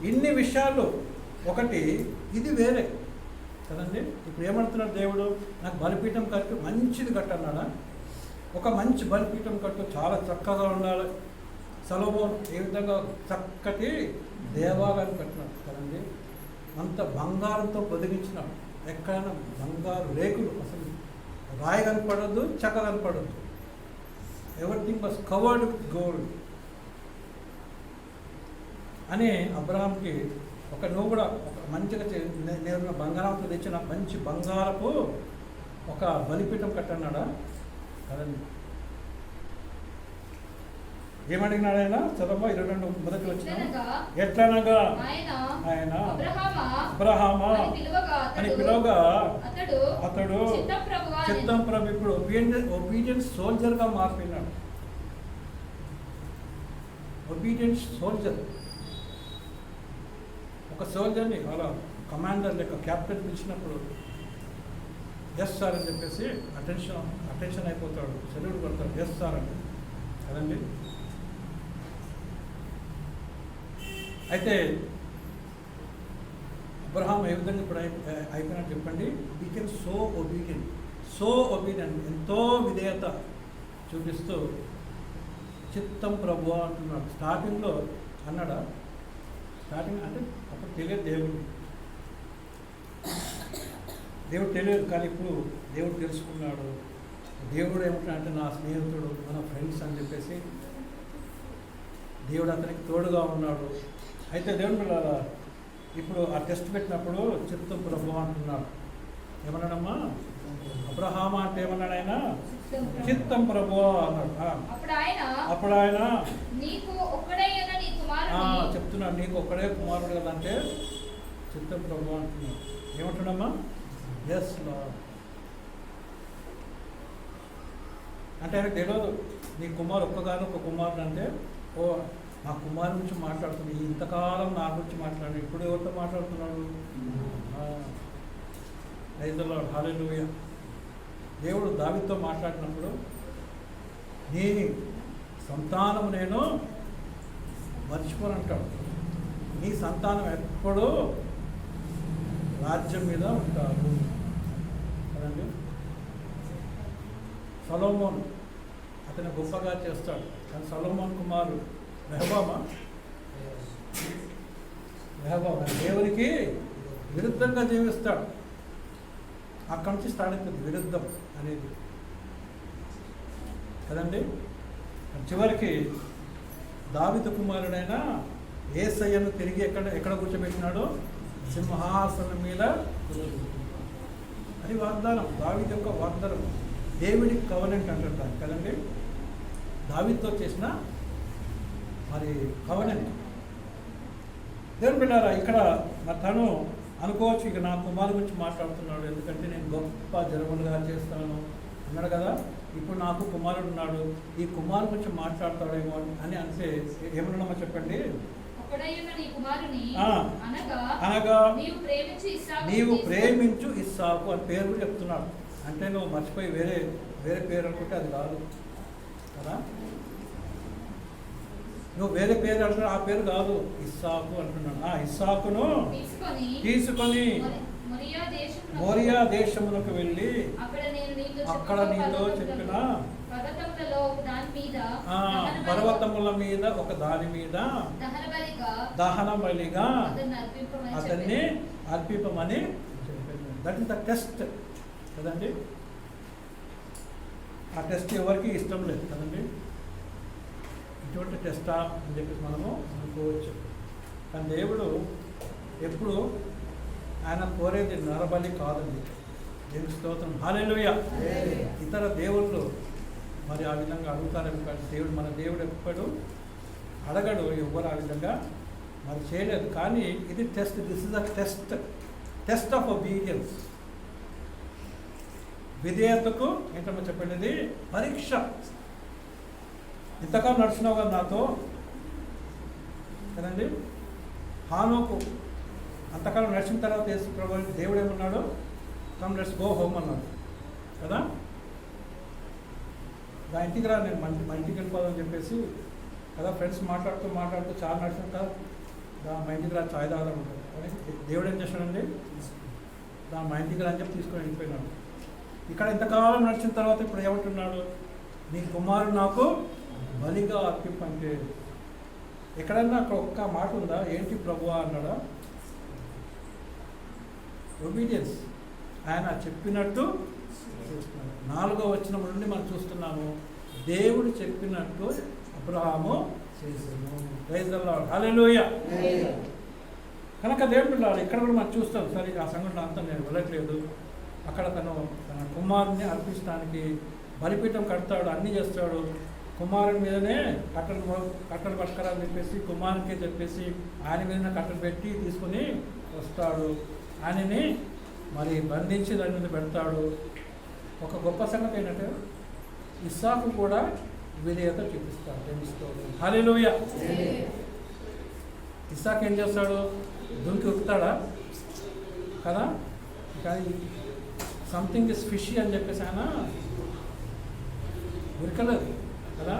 ఇన్ని విషయాలు ఒకటి, ఇది వేరే కదండి. ఇప్పుడు ఏమంటున్నాడు దేవుడు? నాకు బలిపీఠం కట్టు, మంచిది కట్టన్నాడా? ఒక మంచి బలిపీఠం కట్టు, చాలా చక్కగా ఉండాలి. సొలొమోను ఏ విధంగా చక్కటి దేవాలయం కట్టినాడు కదండి. అంత బంగారంతో పొదిగించినాడు. ఎక్కడైనా బంగారు రేకులు, అసలు రాయి కనపడద్దు, చెక్క కనపడద్దు. Everything was covered with gold అని అబ్రహాంకి నువ్వు కూడా ఒక మంచిగా నేను బంగారంతో తెచ్చిన మంచి బంగారపు ఒక బలిపీఠం కట్టన్నాడా కదండి. ఏమడిగినాడు ఆయన? చదవ 22 మొదటి వచ్చిన. ఎట్లనగా ఆయన అబ్రహామా అని పిలువగా అతడు చిత్తం ప్రభు. ఇప్పుడు ఒబీడియన్స్ సోల్జర్గా మారిపోయినాడు. Obedience soldier. ఒక సోల్జర్ని అలా కమాండర్ లెక్క క్యాప్టెన్ పిలిచినప్పుడు ఎస్ సార్ అని చెప్పేసి అటెన్షన్ అయిపోతాడు, సెల్యూట్ కొడతాడు, ఎస్ సార్ అని కదండి. అయితే అబ్రహాం ఏ విధంగా ఇప్పుడు అయిపోయినట్టు చెప్పండి. బికెమ్ సో ఒబీడియంట్, ఎంతో విధేయత చూపిస్తూ చిత్తం ప్రభు అంటున్నాడు. స్టార్టింగ్లో అన్నాడా? స్టార్టింగ్ అంటే అప్పుడు తెలియదు దేవుడు తెలియదు, కానీ ఇప్పుడు దేవుడు తెలుసుకున్నాడు. దేవుడు ఏమంటాడంటే నా స్నేహితుడు, మన ఫ్రెండ్స్ అని చెప్పేసి దేవుడు అతనికి తోడుగా ఉన్నాడు. అయితే దేవుని పిల్లలారా, ఇప్పుడు ఆ టెస్ట్ పెట్టినప్పుడు చిత్తం ప్రభు అంటున్నాడు. ఏమన్నాడమ్మా? అబ్రహామా అంటే ఏమన్నాడు ఆయన? చిత్తం ప్రభు అన్నాడు. అప్పుడు ఆయన చెప్తున్నాడు, నీకు ఒక్కడే కుమారుడు కదా అంటే చిత్తం ప్రభు అంటున్నాడు. ఏమంటున్నాడమ్మా? ఎస్ లార్డ్ అంటే ఆయనకు తెలియదు నీ కుమారు ఒక్కగానొక్క కుమారుడు అంటే, ఓ నా కుమారు గురించి మాట్లాడుతుంది, ఇంతకాలం నా గురించి మాట్లాడు, ఇప్పుడు ఎవరితో మాట్లాడుతున్నాడు? ఐదులో హల్లెలూయా. దేవుడు దావీదుతో మాట్లాడినప్పుడు నీ సంతానం నేను మర్చిపోనంటాడు. నీ సంతానం ఎప్పుడూ రాజ్యం మీద ఉంటారు కదండి. సొలొమోన్ అతను గొప్పగా చేస్తాడు, కానీ సొలొమోన్ కుమారుడు రెహబామా దేవునికి విరుద్ధంగా జీవిస్తాడు. అక్కడి నుంచి స్టార్ట్ అవుతుంది విరుద్ధం అనేది కదండి. చివరికి దావీదు కుమారుడైన యేసయ్యను తిరిగి ఎక్కడ కూర్చోబెట్టినాడు? సింహాసనం మీద. అది వాగ్దానం, దావీదు యొక్క వాగ్దానం, దేవుడి కవనెంట్ అంటుంటారు కదండి. దావీదుతో చేసిన మరి కవనెంట్. దేవుని బిడ్డారా, ఇక్కడ మరి తను అనుకోవచ్చు, ఇక నా కుమారు గురించి మాట్లాడుతున్నాడు, ఎందుకంటే నేను గొప్ప జనములుగా చేస్తాను అన్నాడు కదా. ఇప్పుడు నాకు కుమారుడు ఉన్నాడు, ఈ కుమారు గురించి మాట్లాడతాడేమో అని అంటే ఏమన్నామో చెప్పండి. అనగా నీవు ప్రేమించు ఇస్సాకు అని పేరు కూడా చెప్తున్నాడు. అంటే నువ్వు మర్చిపోయి వేరే పేరు అనుకుంటే అది కాదు కదా. నువ్వు వేరే పేరు అంటున్నావు, ఆ పేరు కాదు, ఇస్సాకు అంటున్నాడు. ఇస్సాకును తీసుకొని మోరియా దేశమునకు వెళ్ళి అక్కడ నీతో చెప్పిన పర్వతముల మీద ఒక దాని మీద దహన బలిగా అతన్ని అర్పింపమని చెప్పాను. దట్ ఈస్ ద టెస్ట్ కదండి. ఆ టెస్ట్ ఎవరికి ఇష్టం లేదు కదండి. ఇటువంటి టెస్టా అని చెప్పేసి మనము అనుకోవచ్చు. కానీ దేవుడు ఎప్పుడు ఆయన కోరేది నరబలి కాదండి. దేవుని స్తోత్రం, హల్లెలూయా. ఇతర దేవుళ్ళు మరి ఆ విధంగా అడుగుతారేమో, కానీ మన దేవుడు ఎప్పుడు అడగడు, ఎవరు ఆ విధంగా మరి చేయలేదు. కానీ ఇది test, this is a test of obedience. విధేయతకు ఏంటమ్మా చెప్పండి, ఇది పరీక్ష. ఇంతకాలం నడుచున్నావు కదా నాతో కదండి. హానోకు అంతకాలం నడిచిన తర్వాత దేవుడు ఏమన్నాడు? కమ్ లెట్స్ గో హోమ్ అన్నాడు కదా. నా ఇంటికి రా, నేను మా ఇంటికి వెళ్ళిపోదామని చెప్పేసి కదా. ఫ్రెండ్స్ మాట్లాడుతూ చాలా నడిచిన కదా, మా ఇంటికి రా, చాయ్ తాగడం ఉంటుంది. దేవుడు ఏం చేశాడండి? మా ఇంటికి రా అని చెప్పి తీసుకొని వెళ్ళిపోయినాడు. ఇక్కడ ఇంతకాలం నడిచిన తర్వాత ఇప్పుడు ఏమంటున్నాడు? నీ కుమారుడు నాకు బలిగా అర్పింపంటే. ఎక్కడన్నా అక్కడ ఒక్క మాట ఉందా ఏంటి ప్రభువా అన్నాడా? ఒబీడియన్స్. ఆయన చెప్పినట్టు చేస్తున్నాడు. 4వ వచనం నుండి మనం చూస్తున్నాము, దేవుడు చెప్పినట్టు అబ్రహాము చేసాను. ప్రైజ్ ది లార్డ్, హల్లెలూయా. కనుక దేవుడు ఇక్కడ కూడా మనం చూస్తాం. సరే, ఆ సంఘటన అంతా నేను వెళ్ళట్లేదు. అక్కడ తన కుమారుని అర్పించడానికి బలిపీఠం కడతాడు, అన్నీ చేస్తాడు. కుమారుని మీదనే కట్టలు పట్టుకరాని చెప్పేసి కుమారునికే చెప్పేసి ఆయన మీదనే కట్టలు పెట్టి తీసుకుని వస్తాడు. ఆయనని మరి బంధించి దాని మీద పెడతాడు. ఒక గొప్ప సంగతి ఏంటంటే ఇస్సాకు కూడా విధేయత చూపిస్తాడు. తెలుసుకోవాలి, హల్లెలూయా. ఇస్సాకు ఏం చేస్తాడు? దుంకి ఉక్కుతాడా కదా. కానీ సంథింగ్ ఇస్ ఫిషీ అని చెప్పేసి ఆయన ఉరకలేదు కదా.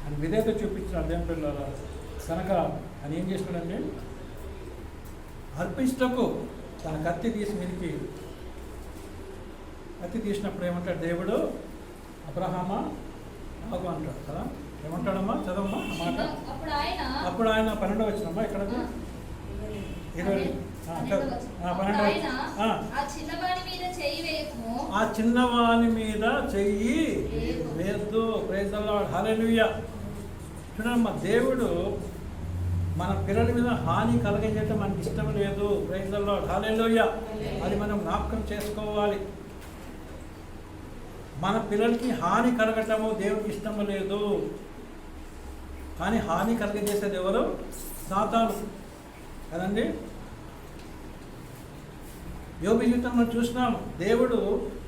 ఆయన విధేయత చూపించిన అర్థం పిల్లల కనుక ఆయన ఏం చేస్తున్నాడంటే అర్పించటకు తన కత్తి తీసి మీదకి కత్తి తీసినప్పుడు ఏమంటాడు దేవుడు? అబ్రహామా ఆగు అంటాడు కదా. ఏమంటాడమ్మా? చదవమ్మా మాట. అప్పుడు ఆయన 12వ వచనమ్మా ఇక్కడ ఇరవై పన్నెండవ వచనం. పన్నెండవ ఆయన ఆ. ఆ చిన్నవాని మీద చెయ్యి వేయకము. ఆ చిన్నవాని మీద చెయ్యి వేద్దు. ప్రైజ్ ది లార్డ్, హల్లెలూయా. చూడమ్మా, దేవుడు మన పిల్లల మీద హాని కలగజేయటం మనకి ఇష్టం లేదు. ప్రైజ్ ది లార్డ్, హల్లెలూయా. అది మనం జ్ఞాపకం చేసుకోవాలి. మన పిల్లలకి హాని కలగటము దేవుడికి ఇష్టం లేదు. కానీ హాని కలగజేసేది ఎవరు? సాతాను కదండి. యోబు జీవితంలో చూసినాము, దేవుడు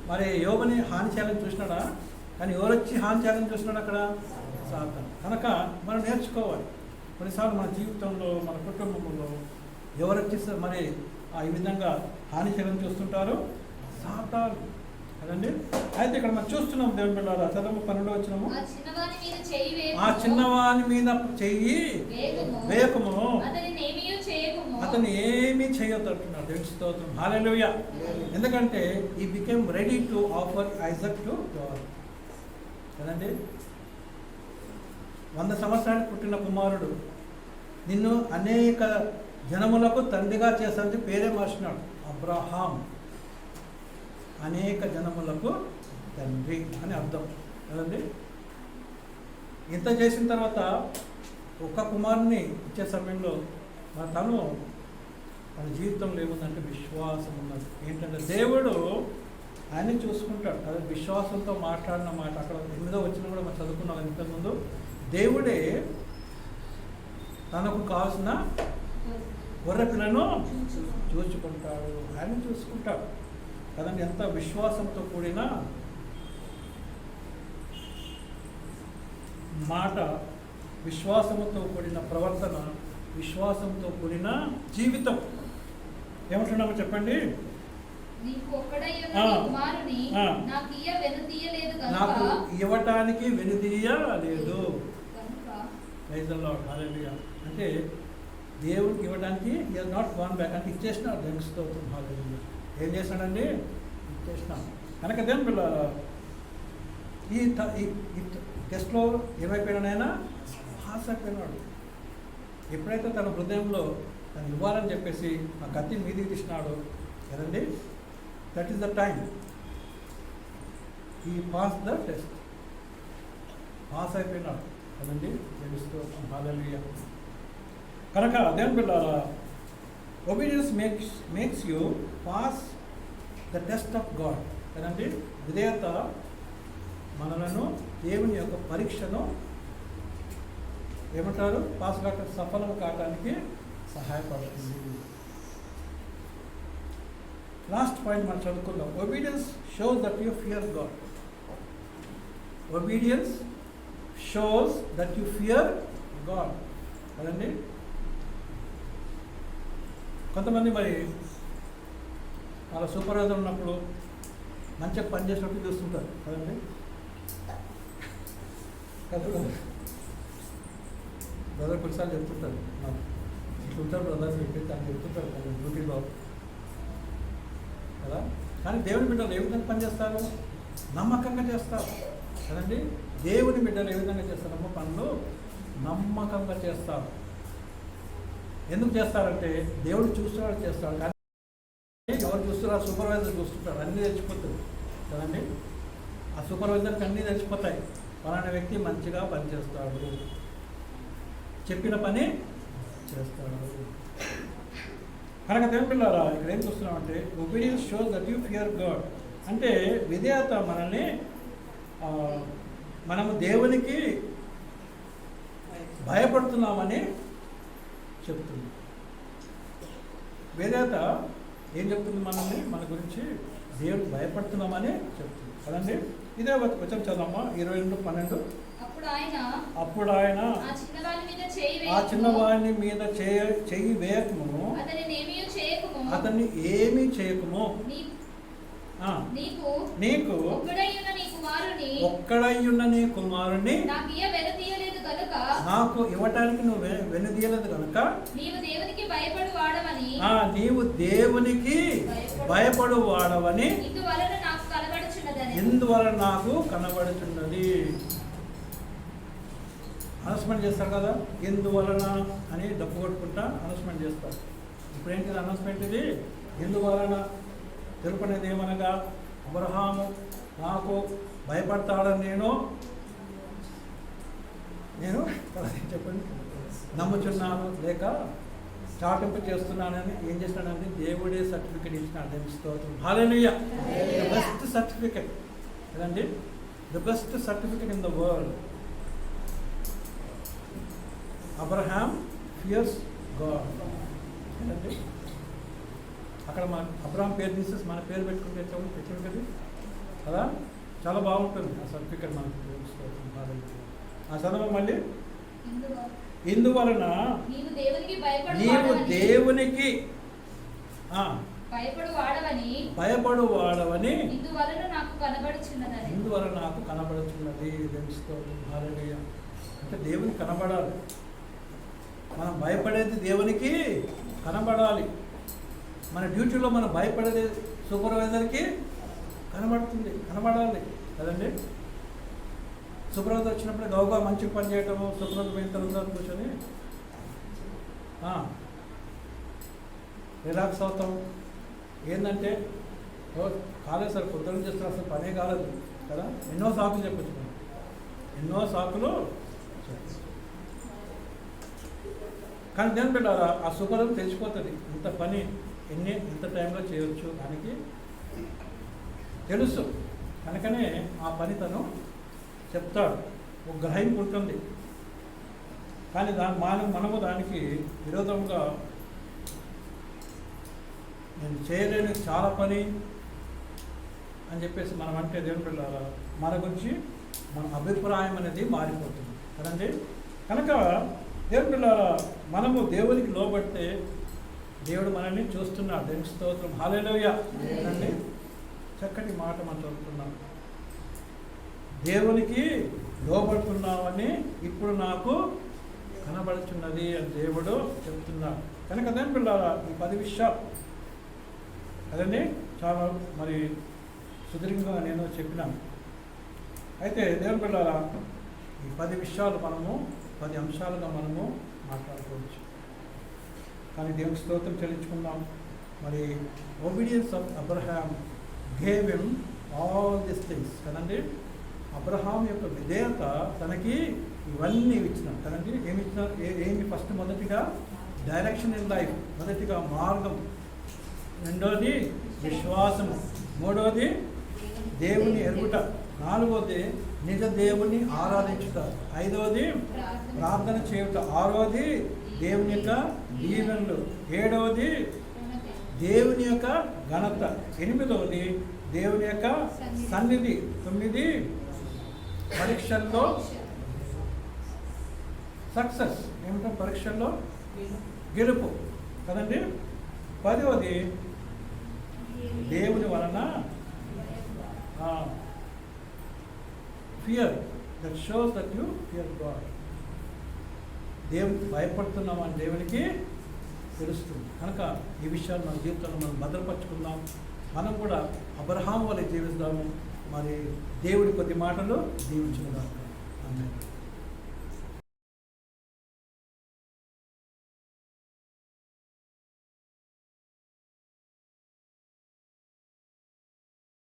మరి యోబుని హాని చేయాలని చూసినాడా? కానీ ఎవరు వచ్చి హాని చేయాలని చూసినాడు అక్కడ? సాతాను. కనుక మనం నేర్చుకోవాలి. కొన్నిసార్లు మన జీవితంలో, మన కుటుంబంలో ఎవరు వచ్చి మరి ఈ విధంగా హాని చేయాలని చూస్తుంటారు? సాతాను కదండి. అయితే ఇక్కడ మనం చూస్తున్నాం దేవుని బిడ్డలారా, చదువు 12 వచనము. ఆ చిన్నవాని మీద చెయ్యి వేయకము. ఆ చిన్నవాని మీద చెయ్యి వేయకము, అతను ఏమీ చేయొద్దు అంటున్నాడు. దేవుని స్తోత్రం, హల్లెలూయా. ఎందుకంటే he became ready to offer Isaac to God కదండి. 100 సంవత్సరానికి పుట్టిన కుమారుడు నిన్ను అనేక జనములకు తండ్రిగా చేస్తానని పేరే మార్చినాడు. అబ్రహాం అనేక జనములకు తండ్రి అని అర్థం కదండి. ఇంత చేసిన తర్వాత ఒక్క కుమారుని ఇచ్చే సమయంలో తను తన జీవితంలో ఏముందంటే విశ్వాసం ఉన్నది. ఏంటంటే దేవుడు ఆయన్ని చూసుకుంటాడు. అదే విశ్వాసంతో మాట్లాడిన మాట అక్కడ 8వ వచనం కూడా మనం చదువుకున్నాం ఇంతకుముందు. దేవుడే తనకు కావాల్సిన గొర్రె పిల్లను చూసుకుంటాడు. ఆయన చూసుకుంటాడు కదండి. ఎంత విశ్వాసంతో కూడిన మాట, విశ్వాసంతో కూడిన ప్రవర్తన, విశ్వాసంతో కూడిన జీవితం. ఏమంటున్నామో చెప్పండి. నాకు ఇవ్వటానికి వెనుదీయలేదు. Praise the Lord, hallelujah. అంటే దేవుడికి ఇవ్వడానికి ఈజ్ నాట్ గాన్ బ్యాక్ అంటే ఇచ్చేసినాడు. దేవుని స్తోత్రం, హల్లెలూయా. ఏం చేసినాడండి? ఇచ్చేసినాం. కనుక దేవుని పిల్లలారా, ఈ టెస్ట్లో ఏమైపోయినాడు? ఆయన పాస్ అయిపోయినాడు. ఎప్పుడైతే తన హృదయంలో తను ఇవ్వాలని చెప్పేసి ఆ కత్తి మీదికి తీసినాడు కదండి, దట్ ఈస్ ద టైమ్ ఈ పాస్ ద టెస్ట్. పాస్ అయిపోయినాడు కదండి. తెలుస్తూ హల్లెలూయా. కనుక దేవుని పిల్లలారా, obedience makes you pass the test of God కదండి. విధేయత మనలను దేవుని యొక్క పరీక్షను ఏమంటారు? పాస్ కావటం, సఫలం కావడానికి సహాయపడుతుంది. లాస్ట్ పాయింట్ మనం చదువుకుందాం. Obedience shows that you fear God. Obedience shows that you fear God కదండి. కొంతమంది మరి వాళ్ళ సూపర్వైజర్ ఉన్నప్పుడు మంచిగా పనిచేసినప్పుడు చూస్తుంటారు కదండి. కదా బ్రదర్ కొన్నిసార్లు చెప్తుంటారు, ఇట్లా ఉంటారు బ్రదర్ చెప్పి తను చెప్తుంటారు కదా డ్యూటీలో కదా. కానీ దేవుని బిడ్డలు ఏ విధంగా పనిచేస్తారు? నమ్మకంగా చేస్తారు కదండి. దేవుని బిడ్డలు ఏ విధంగా చేస్తారమ్మో పనులు? నమ్మకంగా చేస్తారు. ఎందుకు చేస్తారంటే దేవుడు చూస్తున్నాడు చేస్తాడు. కానీ ఎవరు చూస్తున్నారు? సూపర్వైజర్ చూస్తుంటాడు. అన్నీ తెచ్చిపోతుంది కదండి. ఆ సూపర్వైజర్కి అన్నీ తెచ్చిపోతాయి. పలానా వ్యక్తి మంచిగా పనిచేస్తాడు, చెప్పిన పని చేస్తాడు. కనుక దేవుని పిల్లలారా, ఇక్కడ ఏం చూస్తున్నామంటే obedience shows that you fear God. అంటే విధేయత మనల్ని మనము దేవునికి భయపడుతున్నామని చెప్తుంది. విధేయత ఏం చెప్తుంది? మనల్ని మన గురించి దేవుడు భయపడుతున్నామని చెప్తుంది కదండి. ఇదే వచనం చదవమ్మా, 22:12. అప్పుడు ఆయన ఆ చిన్నవాని మీద చెయ్యి వేయకము, అతన్ని ఏమీ చేయకము. నీకు ఒక్కడయ్యున్న నీ కుమారుని నాకు ఇవ్వటానికి నువ్వు వెనుదీయలేదు కనుక నీవు దేవునికి భయపడు వాడవని ఇందువలన నాకు కనబడుచున్నది. అనౌన్స్మెంట్ చేస్తారు కదా, ఎందువలన అని డప్పు కొట్టుకుంటా అనౌన్స్మెంట్ చేస్తారు. ఇప్పుడు ఏంటిది అనౌన్స్మెంట్ ఇది? ఇందువలన తెలుపనేది ఏమనగా, అబ్రహాము నాకు భయపడతాడని నేను చెప్పండి నమ్ముచున్నాను, లేక చాటింపు చేస్తున్నానని ఏం చేస్తున్నానంటే దేవుడే సర్టిఫికెట్ ఇచ్చినాడు. దేవుని స్తోత్రం. హల్లెలూయా. ద బెస్ట్ సర్టిఫికెట్ ఏదండి? The best certificate in the world. Abraham fears God ఏదండి? అక్కడ మన అబ్రహాం పేరు తీసేసి మన పేరు పెట్టుకుంటే పెట్టుకుంటుంది కదా, చాలా బాగుంటుంది ఆ సర్టిఫికెట్ మనకు. ఆ చదవం మళ్ళీ. ఇందువలన నీవు దేవునికి భయపడు వాడవని ఇందువలన నాకు కనబడుచున్నది. హల్లెలూయా. అంటే దేవునికి కనబడాలి. మనం భయపడేది దేవునికి కనబడాలి. మన డ్యూటీలో మనం భయపడేది సూపర్వైజర్కి కనబడాలి కదండి. సూపర్వైజర్ వచ్చినప్పుడు గౌగా మంచి పని చేయటము, సూపర్వైజర్ పోయిన తర్వాత కూర్చొని రిలాక్స్ అవుతాం. ఏంటంటే కాలేదు సార్, పొద్దున్న చేస్తున్నా, అసలు పనే కాలేదు కదా, ఎన్నో సాకులు చెప్పచ్చు మనం, ఎన్నో సాకులు. కానీ దేని పెట్టారా, ఆ సూపర్వైజర్ తెలిసిపోతుంది ఇంత పని ఇంత టైంలో చేయవచ్చు దానికి తెలుసు. కనుకనే ఆ పని తను చెప్తాడు, ఒక గ్రహింపు ఉంటుంది. కానీ మనము దానికి విరోధంగా నేను చేయలేని చాలా పని అని చెప్పేసి మనం అంటే దేవుని పిల్లల మన గురించి మన అభిప్రాయం అనేది మారిపోతుంది కదండి. కనుక దేవుని పిల్లల మనము దేవునికి లోబడితే దేవుడు మనల్ని చూస్తున్నాడు. దేవుని స్తోత్రం. హల్లెలూయా. కదండి, చక్కటి మాట మనం చదువుతున్నాం. దేవునికి లోబడుతున్నామని ఇప్పుడు నాకు కనబడుతున్నది అని దేవుడు చెప్తున్నాడు. కనుక దేవుని పిల్లల ఈ 10 విషయాలు కదండి చాలా మరి సుదీర్ఘంగా నేను చెప్పినాను. అయితే దేవుని పిల్లల ఈ 10 విషయాలు మనము 10 అంశాలుగా మనము మాట్లాడుకోవచ్చు. కానీ దేవుని స్తోత్రం చెల్లించుకుందాం. మరి obedience of Abraham gave him all this things కదండి. అబ్రహాం యొక్క విధేయత తనకి ఇవన్నీ ఇచ్చినాడు కదండి. ఏమి ఇచ్చినారు? ఏమి ఫస్ట్ మొదటిగా డైరెక్షన్ ఇన్ లైఫ్, మొదటిగా మార్గం, రెండోది విశ్వాసము, మూడోది దేవుని ఎరుగుట, నాలుగోది నిజ దేవుని ఆరాధించుట, ఐదవది ప్రార్థన చేయుట, ఆరోది దేవుని యొక్క దీవెనలు, ఏడవది దేవుని యొక్క ఘనత, ఎనిమిదవది దేవుని యొక్క సన్నిధి, 9 పరీక్షల్లో సక్సెస్, ఏమిటో పరీక్షల్లో గెలుపు కదండి. 10వది దేవుని వలన fear, that shows that you fear God. దేవునికి భయపడుతున్నామని దేవునికి తెలుస్తుంది. కనుక ఈ విషయాలు మన జీవితంలో మనం భద్రపరుచుకుందాం. మనం కూడా అబ్రహాం వలె జీవిస్తాము. మరి దేవుడి కొద్ది మాటలు దీవించుకుందాం. ఆమేన్.